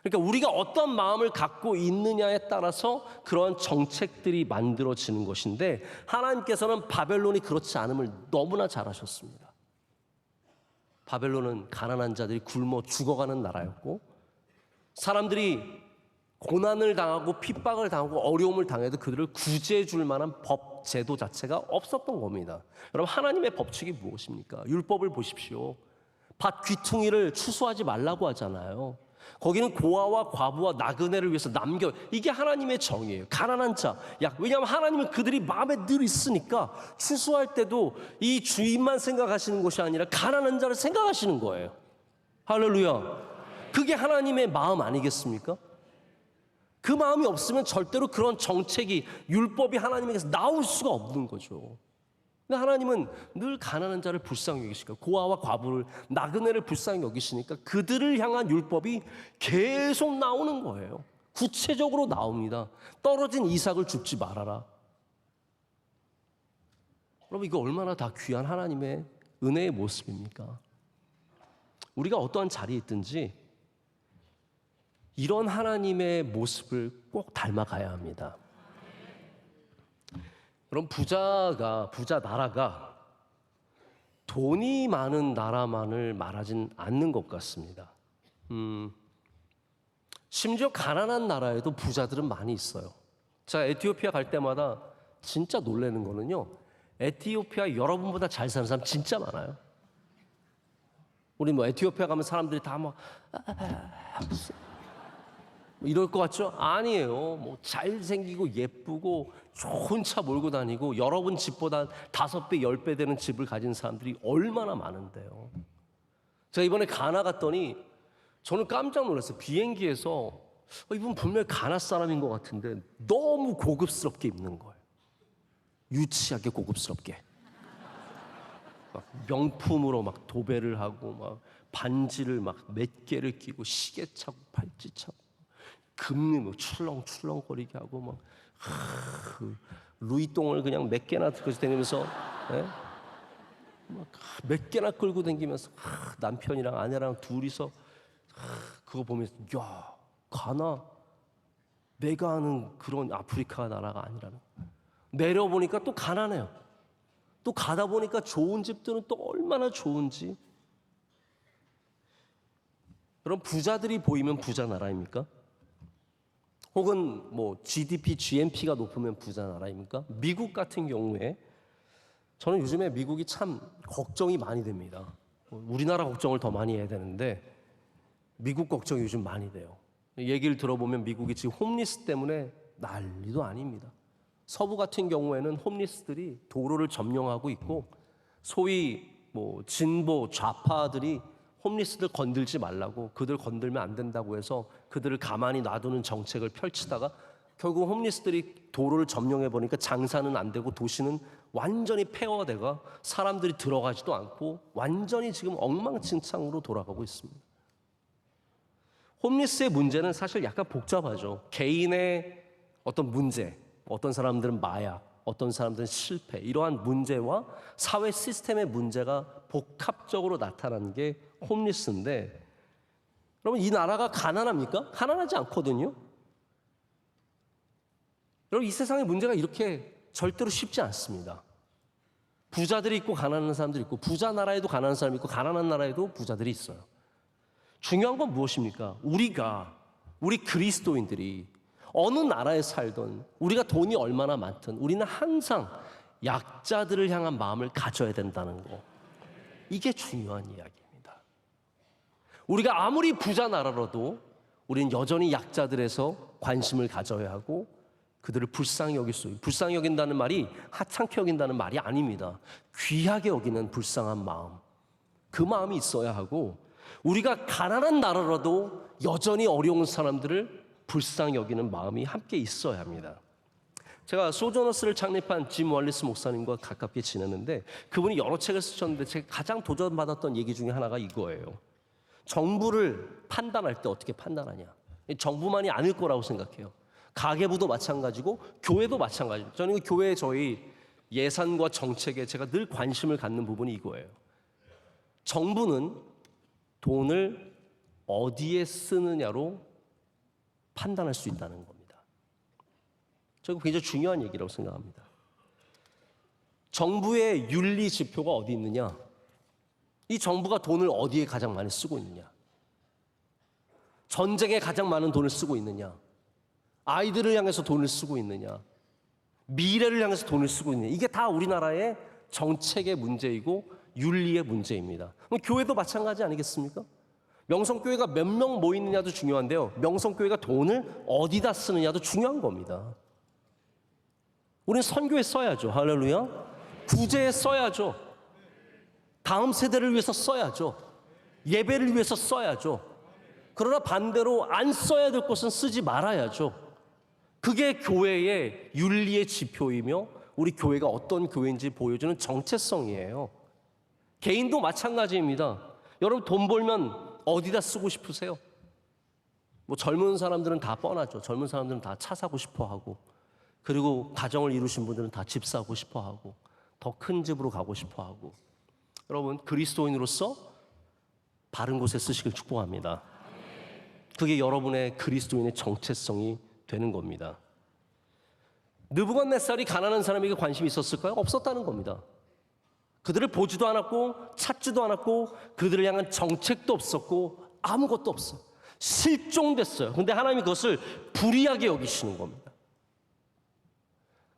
그러니까 우리가 어떤 마음을 갖고 있느냐에 따라서 그러한 정책들이 만들어지는 것인데, 하나님께서는 바벨론이 그렇지 않음을 너무나 잘 아셨습니다. 바벨론은 가난한 자들이 굶어 죽어가는 나라였고, 사람들이 고난을 당하고 핍박을 당하고 어려움을 당해도 그들을 구제해 줄 만한 법, 제도 자체가 없었던 겁니다. 여러분, 하나님의 법칙이 무엇입니까? 율법을 보십시오. 밭 귀퉁이를 추수하지 말라고 하잖아요. 거기는 고아와 과부와 나그네를 위해서 남겨, 이게 하나님의 정의예요. 가난한 자, 왜냐하면 하나님은 그들이 마음에 늘 있으니까 추수할 때도 이 주인만 생각하시는 것이 아니라 가난한 자를 생각하시는 거예요. 할렐루야. 그게 하나님의 마음 아니겠습니까? 그 마음이 없으면 절대로 그런 정책이, 율법이 하나님에게서 나올 수가 없는 거죠. 근데 하나님은 늘 가난한 자를 불쌍히 여기시니까, 고아와 과부를, 나그네를 불쌍히 여기시니까 그들을 향한 율법이 계속 나오는 거예요. 구체적으로 나옵니다. 떨어진 이삭을 줍지 말아라. 여러분, 이거 얼마나 다 귀한 하나님의 은혜의 모습입니까? 우리가 어떠한 자리에 있든지 이런 하나님의 모습을 꼭 닮아가야 합니다. 그럼 부자 나라가 돈이 많은 나라만을 말하진 않는 것 같습니다. 심지어 가난한 나라에도 부자들은 많이 있어요. 제가 에티오피아 갈 때마다 진짜 놀라는 거는요, 에티오피아 여러분보다 잘 사는 사람 진짜 많아요. 우리 뭐 에티오피아 가면 사람들이 다 막 이럴 것 같죠? 아니에요. 뭐 잘생기고 예쁘고 좋은 차 몰고 다니고 여러분 집보다 5배, 10배 되는 집을 가진 사람들이 얼마나 많은데요. 제가 이번에 가나 갔더니 저는 깜짝 놀랐어요. 비행기에서 이분 분명히 가나 사람인 것 같은데 너무 고급스럽게 입는 거예요. 유치하게 고급스럽게. 막 명품으로 막 도배를 하고 막 반지를 막 몇 개를 끼고 시계 차고 팔찌 차고 금리 뭐 출렁출렁거리게 하고 막 그 루이똥을 그냥 몇 개나 들고 다니면서 막 몇 개나 끌고 다니면서 남편이랑 아내랑 둘이서 그거 보면서 야 가나 내가 아는 그런 아프리카 나라가 아니라는 내려보니까 또 가난해요. 또 가다 보니까 좋은 집들은 또 얼마나 좋은지. 그럼 부자들이 보이면 부자 나라입니까? 혹은 뭐 GDP, GNP가 높으면 부자 나라입니까? 미국 같은 경우에 저는 요즘에 미국이 참 걱정이 많이 됩니다. 우리나라 걱정을 더 많이 해야 되는데 미국 걱정이 요즘 많이 돼요. 얘기를 들어보면 미국이 지금 홈리스 때문에 난리도 아닙니다. 서부 같은 경우에는 홈리스들이 도로를 점령하고 있고 소위 뭐 진보 좌파들이 홈리스들 건들지 말라고 그들 건들면 안 된다고 해서 그들을 가만히 놔두는 정책을 펼치다가 결국 홈리스들이 도로를 점령해 보니까 장사는 안 되고 도시는 완전히 폐허되가 사람들이 들어가지도 않고 완전히 지금 엉망진창으로 돌아가고 있습니다. 홈리스의 문제는 사실 약간 복잡하죠. 개인의 어떤 문제, 어떤 사람들은 마약, 어떤 사람들은 실패, 이러한 문제와 사회 시스템의 문제가 복합적으로 나타나는 게 홈리스인데 여러분 이 나라가 가난합니까? 가난하지 않거든요. 여러분 이 세상의 문제가 이렇게 절대로 쉽지 않습니다. 부자들이 있고 가난한 사람들이 있고 부자 나라에도 가난한 사람이 있고 가난한 나라에도 부자들이 있어요. 중요한 건 무엇입니까? 우리 그리스도인들이 어느 나라에 살던 우리가 돈이 얼마나 많든 우리는 항상 약자들을 향한 마음을 가져야 된다는 거. 이게 중요한 이야기입니다. 우리가 아무리 부자 나라라도 우리는 여전히 약자들에서 관심을 가져야 하고 그들을 불쌍히 여길 수 있어요. 불쌍히 여긴다는 말이 하찮게 여긴다는 말이 아닙니다. 귀하게 여기는 불쌍한 마음. 그 마음이 있어야 하고 우리가 가난한 나라라도 여전히 어려운 사람들을 불쌍히 여기는 마음이 함께 있어야 합니다. 제가 소저너스를 창립한 짐 월리스 목사님과 가깝게 지내는데 그분이 여러 책을 쓰셨는데 제가 가장 도전받았던 얘기 중에 하나가 이거예요. 정부를 판단할 때 어떻게 판단하냐. 정부만이 아닐 거라고 생각해요. 가계부도 마찬가지고 교회도 마찬가지입니다. 저는 교회 저희 예산과 정책에 제가 늘 관심을 갖는 부분이 이거예요. 정부는 돈을 어디에 쓰느냐로 판단할 수 있다는 겁니다. 저거 굉장히 중요한 얘기라고 생각합니다. 정부의 윤리 지표가 어디 있느냐? 이 정부가 돈을 어디에 가장 많이 쓰고 있느냐? 전쟁에 가장 많은 돈을 쓰고 있느냐? 아이들을 향해서 돈을 쓰고 있느냐? 미래를 향해서 돈을 쓰고 있느냐? 이게 다 우리나라의 정책의 문제이고 윤리의 문제입니다. 그럼 교회도 마찬가지 아니겠습니까? 명성교회가 몇 명 모이느냐도 중요한데요. 명성교회가 돈을 어디다 쓰느냐도 중요한 겁니다. 우리는 선교에 써야죠. 할렐루야. 구제에 써야죠. 다음 세대를 위해서 써야죠. 예배를 위해서 써야죠. 그러나 반대로 안 써야 될 것은 쓰지 말아야죠. 그게 교회의 윤리의 지표이며 우리 교회가 어떤 교회인지 보여주는 정체성이에요. 개인도 마찬가지입니다. 여러분 돈 벌면 어디다 쓰고 싶으세요? 뭐 젊은 사람들은 다 뻔하죠. 젊은 사람들은 다 차 사고 싶어 하고 그리고 가정을 이루신 분들은 다 집 사고 싶어 하고 더 큰 집으로 가고 싶어 하고 여러분 그리스도인으로서 바른 곳에 쓰시길 축복합니다. 그게 여러분의 그리스도인의 정체성이 되는 겁니다. 느부갓네살이 가난한 사람에게 관심이 있었을까요? 없었다는 겁니다. 그들을 보지도 않았고 찾지도 않았고 그들을 향한 정책도 없었고 아무것도 없어. 실종됐어요. 근데 하나님이 그것을 불의하게 여기시는 겁니다.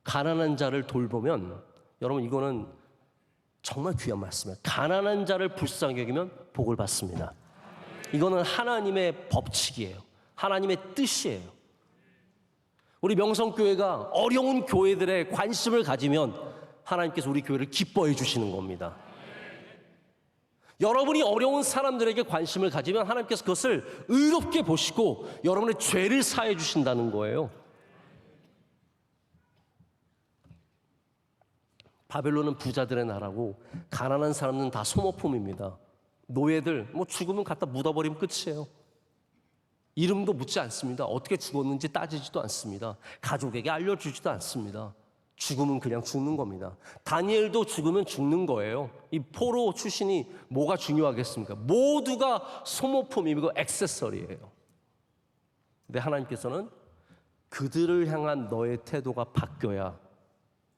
가난한 자를 돌보면, 여러분 이거는 정말 귀한 말씀이에요. 가난한 자를 불쌍히 여기면 복을 받습니다. 이거는 하나님의 법칙이에요. 하나님의 뜻이에요. 우리 명성교회가 어려운 교회들의 관심을 가지면 하나님께서 우리 교회를 기뻐해 주시는 겁니다. 여러분이 어려운 사람들에게 관심을 가지면 하나님께서 그것을 의롭게 보시고 여러분의 죄를 사해 주신다는 거예요. 바벨론은 부자들의 나라고 가난한 사람은 다 소모품입니다. 노예들 뭐 죽으면 갖다 묻어버리면 끝이에요. 이름도 묻지 않습니다. 어떻게 죽었는지 따지지도 않습니다. 가족에게 알려주지도 않습니다. 죽으면 그냥 죽는 겁니다. 다니엘도 죽으면 죽는 거예요. 이 포로 출신이 뭐가 중요하겠습니까? 모두가 소모품이고 액세서리예요. 근데 하나님께서는 그들을 향한 너의 태도가 바뀌어야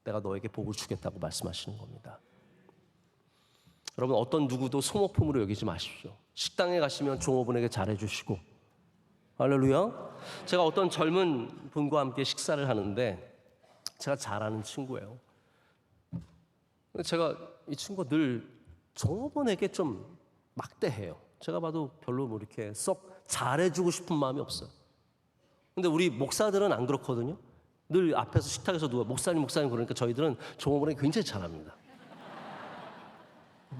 내가 너에게 복을 주겠다고 말씀하시는 겁니다. 여러분 어떤 누구도 소모품으로 여기지 마십시오. 식당에 가시면 종업원에게 잘해주시고, 할렐루야. 제가 어떤 젊은 분과 함께 식사를 하는데 제가 잘 아는 친구예요. 제가 이 친구가 늘 종업원에게 좀 막대해요. 제가 봐도 별로 뭐 이렇게 썩 잘해주고 싶은 마음이 없어요. 근데 우리 목사들은 안 그렇거든요. 늘 앞에서 식탁에서 누가 목사님 그러니까 저희들은 종업원에게 굉장히 잘합니다.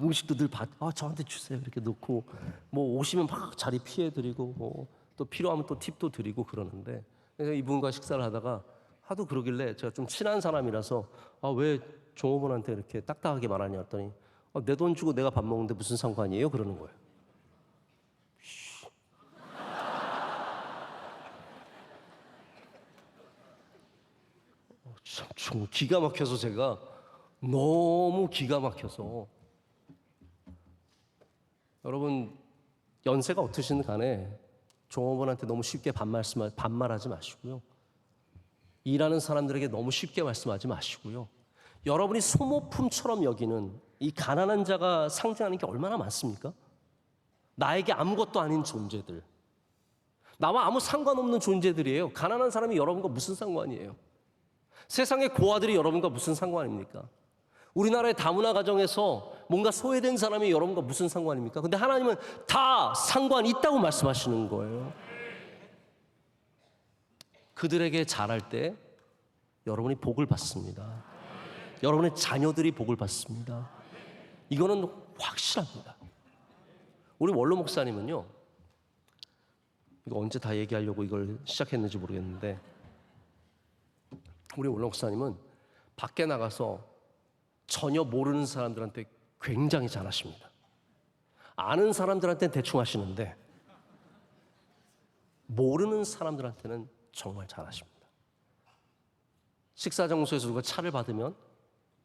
음식도 늘 저한테 주세요 이렇게 놓고, 뭐 오시면 막 자리 피해드리고, 뭐 또 필요하면 또 팁도 드리고 그러는데, 그래서 이분과 식사를 하다가 하도 그러길래 제가 좀 친한 사람이라서 왜 종업원한테 이렇게 딱딱하게 말하냐 했더니 내 돈 주고 내가 밥 먹는데 무슨 상관이에요? 그러는 거예요. 참 기가 막혀서, 제가 너무 기가 막혀서, 여러분 연세가 어떠신 간에 종업원한테 너무 쉽게 반말하지 마시고요. 일하는 사람들에게 너무 쉽게 말씀하지 마시고요. 여러분이 소모품처럼 여기는 이 가난한 자가 상징하는 게 얼마나 많습니까? 나에게 아무것도 아닌 존재들, 나와 아무 상관없는 존재들이에요. 가난한 사람이 여러분과 무슨 상관이에요? 세상의 고아들이 여러분과 무슨 상관입니까? 우리나라의 다문화 가정에서 뭔가 소외된 사람이 여러분과 무슨 상관입니까? 근데 하나님은 다 상관이 있다고 말씀하시는 거예요. 그들에게 잘할 때 여러분이 복을 받습니다. 여러분의 자녀들이 복을 받습니다. 이거는 확실합니다. 우리 원로 목사님은요, 이거 언제 다 얘기하려고 이걸 시작했는지 모르겠는데, 우리 원로 목사님은 밖에 나가서 전혀 모르는 사람들한테 굉장히 잘하십니다. 아는 사람들한테는 대충 하시는데 모르는 사람들한테는 정말 잘하십니다. 식사 장소에서 누가 차를 받으면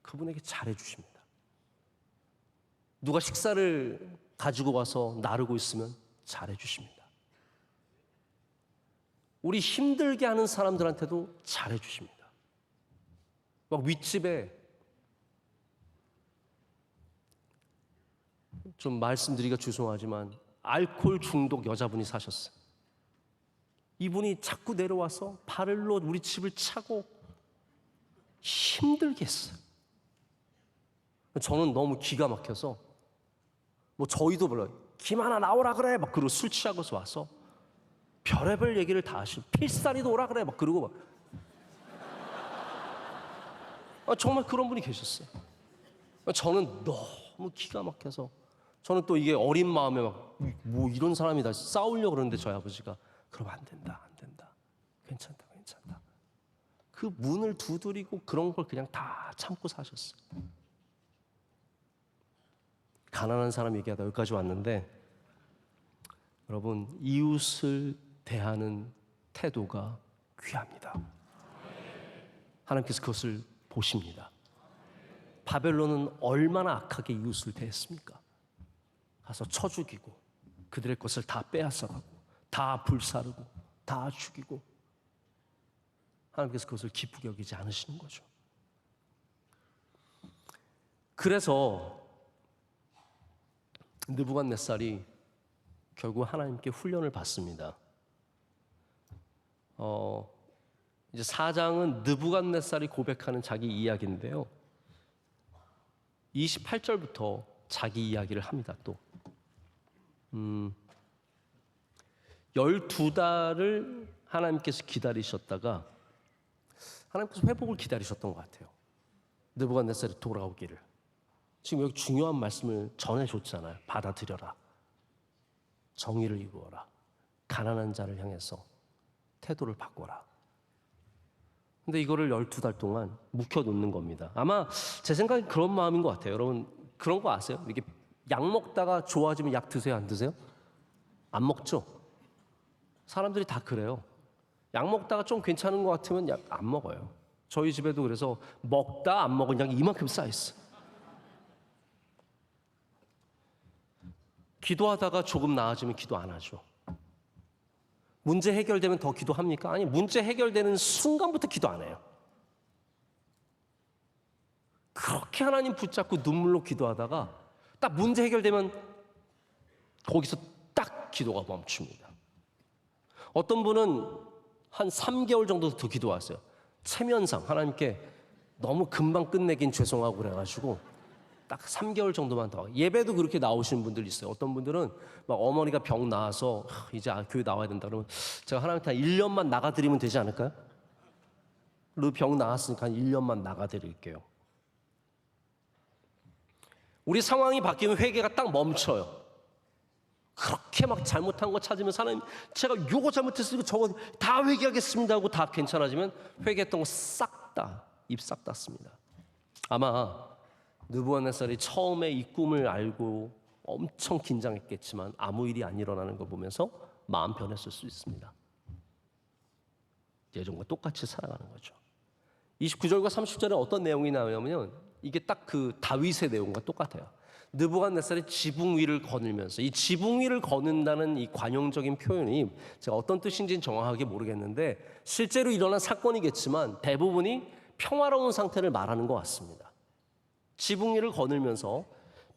그분에게 잘해주십니다. 누가 식사를 가지고 와서 나르고 있으면 잘해주십니다. 우리 힘들게 하는 사람들한테도 잘해주십니다. 막 윗집에 좀 말씀드리기가 죄송하지만 알코올 중독 여자분이 사셨어요. 이분이 자꾸 내려와서 발로 우리 집을 차고 힘들게 했어요. 저는 너무 기가 막혀서, 뭐 저희도 몰라요. 김하나 나오라 그래 막 그러고 술 취하고서 와서 별의별 얘기를 다 하시고, 필사리도 오라 그래 막 그러고 막 정말 그런 분이 계셨어요. 저는 너무 기가 막혀서, 저는 또 이게 어린 마음에 막 뭐 이런 사람이 다 싸우려고 그러는데 저희 아버지가 그럼 안 된다 괜찮다 그 문을 두드리고 그런 걸 그냥 다 참고 사셨어요. 가난한 사람 얘기하다 여기까지 왔는데, 여러분 이웃을 대하는 태도가 귀합니다. 하나님께서 그것을 보십니다. 바벨론은 얼마나 악하게 이웃을 대했습니까? 가서 쳐 죽이고 그들의 것을 다 빼앗아가고 다 불사르고 다 죽이고, 하나님께서 그것을 기쁘게 여기지 않으시는 거죠. 그래서 느부갓네살이 결국 하나님께 훈련을 받습니다. 이제 4장은 느부갓네살이 고백하는 자기 이야기인데요. 28절부터 자기 이야기를 합니다. 또 12달을 하나님께서 기다리셨다가 하나님께서 회복을 기다리셨던 것 같아요. 느부갓네살이 돌아오기를. 지금 여기 중요한 말씀을 전해줬잖아요. 받아들여라. 정의를 이루어라. 가난한 자를 향해서 태도를 바꿔라. 근데 이거를 12달 동안 묵혀놓는 겁니다. 아마 제 생각엔 그런 마음인 것 같아요. 여러분 그런 거 아세요? 이게 약 먹다가 좋아지면 약 드세요? 안 드세요? 안 먹죠? 사람들이 다 그래요. 약 먹다가 좀 괜찮은 것 같으면 약 안 먹어요. 저희 집에도 그래서 먹다 안 먹은 약이 이만큼 쌓여있어. 기도하다가 조금 나아지면 기도 안 하죠. 문제 해결되면 더 기도합니까? 아니, 문제 해결되는 순간부터 기도 안 해요. 그렇게 하나님 붙잡고 눈물로 기도하다가 딱 문제 해결되면 거기서 딱 기도가 멈춥니다. 어떤 분은 한 3개월 정도 더 기도하세요. 체면상 하나님께 너무 금방 끝내긴 죄송하고 그래가지고 딱 3개월 정도만 더. 예배도 그렇게 나오시는 분들 있어요. 어떤 분들은 막 어머니가 병 나와서 이제 교회 나와야 된다 그러면 제가 하나님께 한 1년만 나가드리면 되지 않을까요? 그 병 나았으니까 한 1년만 나가드릴게요. 우리 상황이 바뀌면 회개가 딱 멈춰요. 그렇게 막 잘못한 거 찾으면 하나님 제가 요거 잘못했으니까 저거 다 회개하겠습니다 하고 다 괜찮아지면 회개했던 거 싹 다 입 싹 닫습니다. 아마 느부갓네살이 처음에 이 꿈을 알고 엄청 긴장했겠지만 아무 일이 안 일어나는 걸 보면서 마음 변했을 수 있습니다. 예전과 똑같이 살아가는 거죠. 29절과 30절에 어떤 내용이 나오냐면 이게 딱 그 다윗의 내용과 똑같아요. 느부갓네살이 지붕 위를 거닐면서 이 지붕 위를 거는다는 이 관용적인 표현이 제가 어떤 뜻인지는 정확하게 모르겠는데 실제로 일어난 사건이겠지만 대부분이 평화로운 상태를 말하는 것 같습니다. 지붕 위를 거닐면서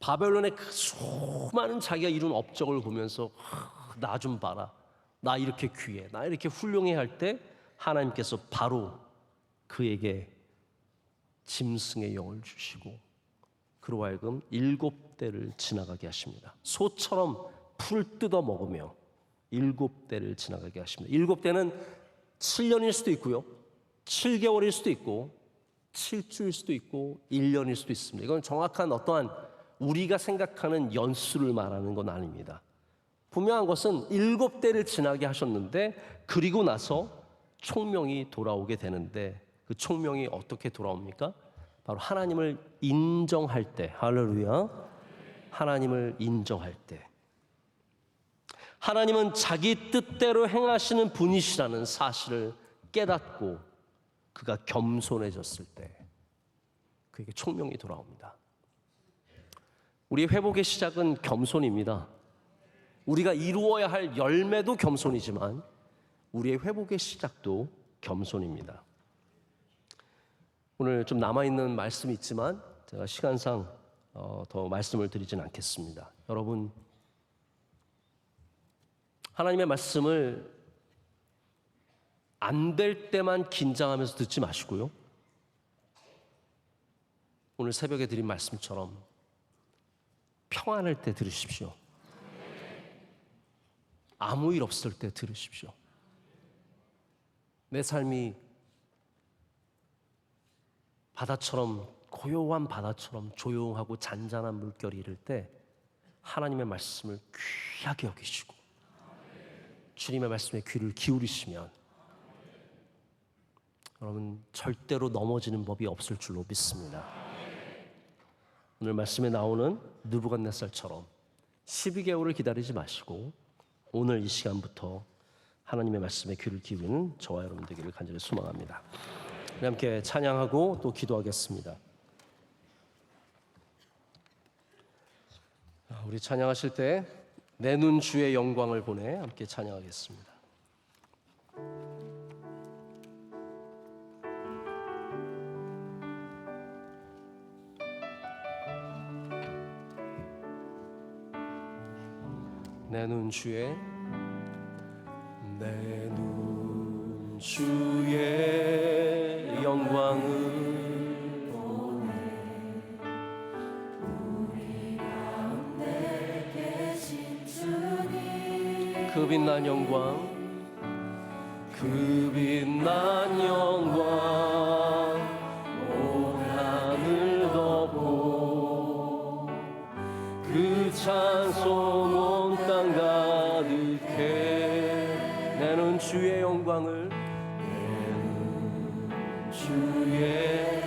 바벨론의 그 수많은 자기가 이룬 업적을 보면서 나 좀 봐라. 나 이렇게 귀해. 나 이렇게 훌륭해 할 때 하나님께서 바로 그에게 짐승의 영을 주시고 그로 하여금 7대를 지나가게 하십니다. 소처럼 풀 뜯어 먹으며 7대를 지나가게 하십니다. 7대는 7년일 수도 있고요. 7개월일 수도 있고 7주일 수도 있고 1년일 수도 있습니다. 이건 정확한 어떠한 우리가 생각하는 연수를 말하는 건 아닙니다. 분명한 것은 7대를 지나게 하셨는데 그리고 나서 총명이 돌아오게 되는데 그 총명이 어떻게 돌아옵니까? 바로 하나님을 인정할 때. 할렐루야. 하나님을 인정할 때. 하나님은 자기 뜻대로 행하시는 분이시라는 사실을 깨닫고 그가 겸손해졌을 때 그에게 총명이 돌아옵니다. 우리의 회복의 시작은 겸손입니다. 우리가 이루어야 할 열매도 겸손이지만 우리의 회복의 시작도 겸손입니다. 오늘 좀 남아있는 말씀이 있지만 제가 시간상 더 말씀을 드리진 않겠습니다. 여러분, 하나님의 말씀을 안 될 때만 긴장하면서 듣지 마시고요. 오늘 새벽에 드린 말씀처럼 평안할 때 들으십시오. 아무 일 없을 때 들으십시오. 내 삶이 바다처럼 고요한 바다처럼 조용하고 잔잔한 물결이 이를 때 하나님의 말씀을 귀하게 여기시고 주님의 말씀에 귀를 기울이시면 여러분 절대로 넘어지는 법이 없을 줄로 믿습니다. 오늘 말씀에 나오는 느부갓네살처럼 12개월을 기다리지 마시고 오늘 이 시간부터 하나님의 말씀에 귀를 기울이는 저와 여러분 되기를 간절히 소망합니다. 우리 함께 찬양하고 또 기도하겠습니다. 우리 찬양하실 때 내 눈 주의 영광을 보내 함께 찬양하겠습니다. 내 눈 주의 영광을 그 빛난 영광 그 빛난 영광 온 하늘 덮고 그 찬송 온 땅 가득해 내는 주의 영광을 주의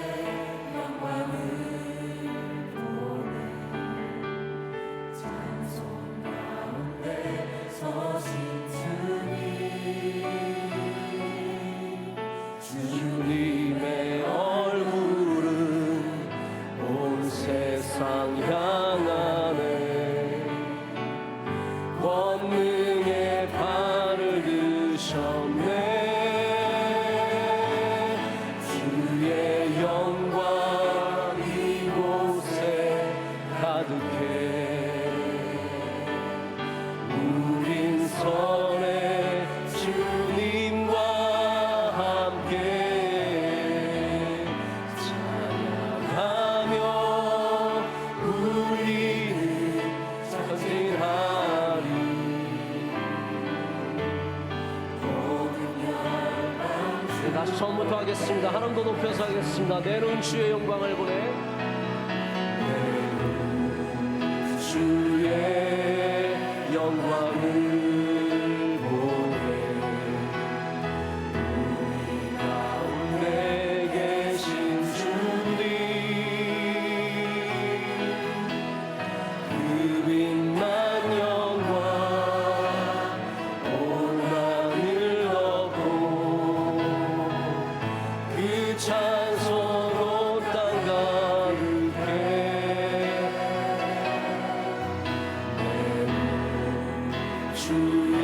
주님의 얼굴은 온 세상 향하네 권능의 발을 드셨네 주의 영광 이곳에 가득해 우린 선해 주님과 함께 찬양하며 우리는 전진하리 다시 처음부터 하겠습니다. 하나님 더 높여서 하겠습니다. 내 눈 주의 영광을 보내 주의 영광을 보내 우리 가운데 계신 주님 그 빛난 영광 온 하늘 덮고 그 찬송 온 땅 가득해 주의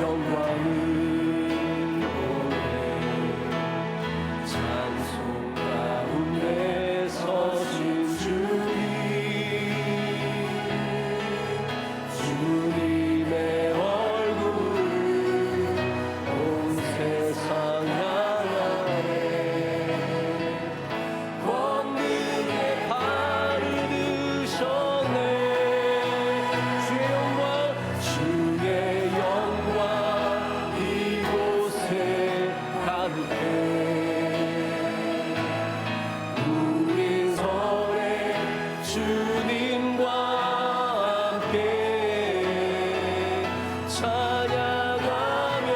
영광을 보내 찬송 가운데 서신 주님 주님의 얼굴을 온 세상 향하네 권능의 발을 드셨네 주의 영광 이곳에 가득해 우린 선해 주님과 함께 찬양하며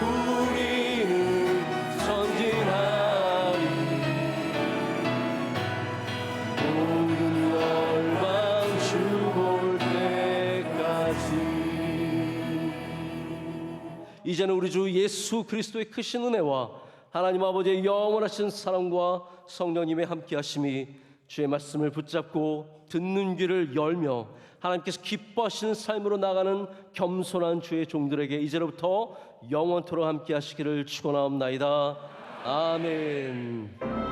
우리는 전진하리 모든 열방 주 볼 때까지 이제는 우리 주 예수 그리스도의 크신 은혜와 하나님 아버지의 영원하신 사랑과 성령님의 함께하심이 주의 말씀을 붙잡고 듣는 귀를 열며 하나님께서 기뻐하시는 삶으로 나가는 겸손한 주의 종들에게 이제로부터 영원토록 함께하시기를 축원하옵나이다. 아멘.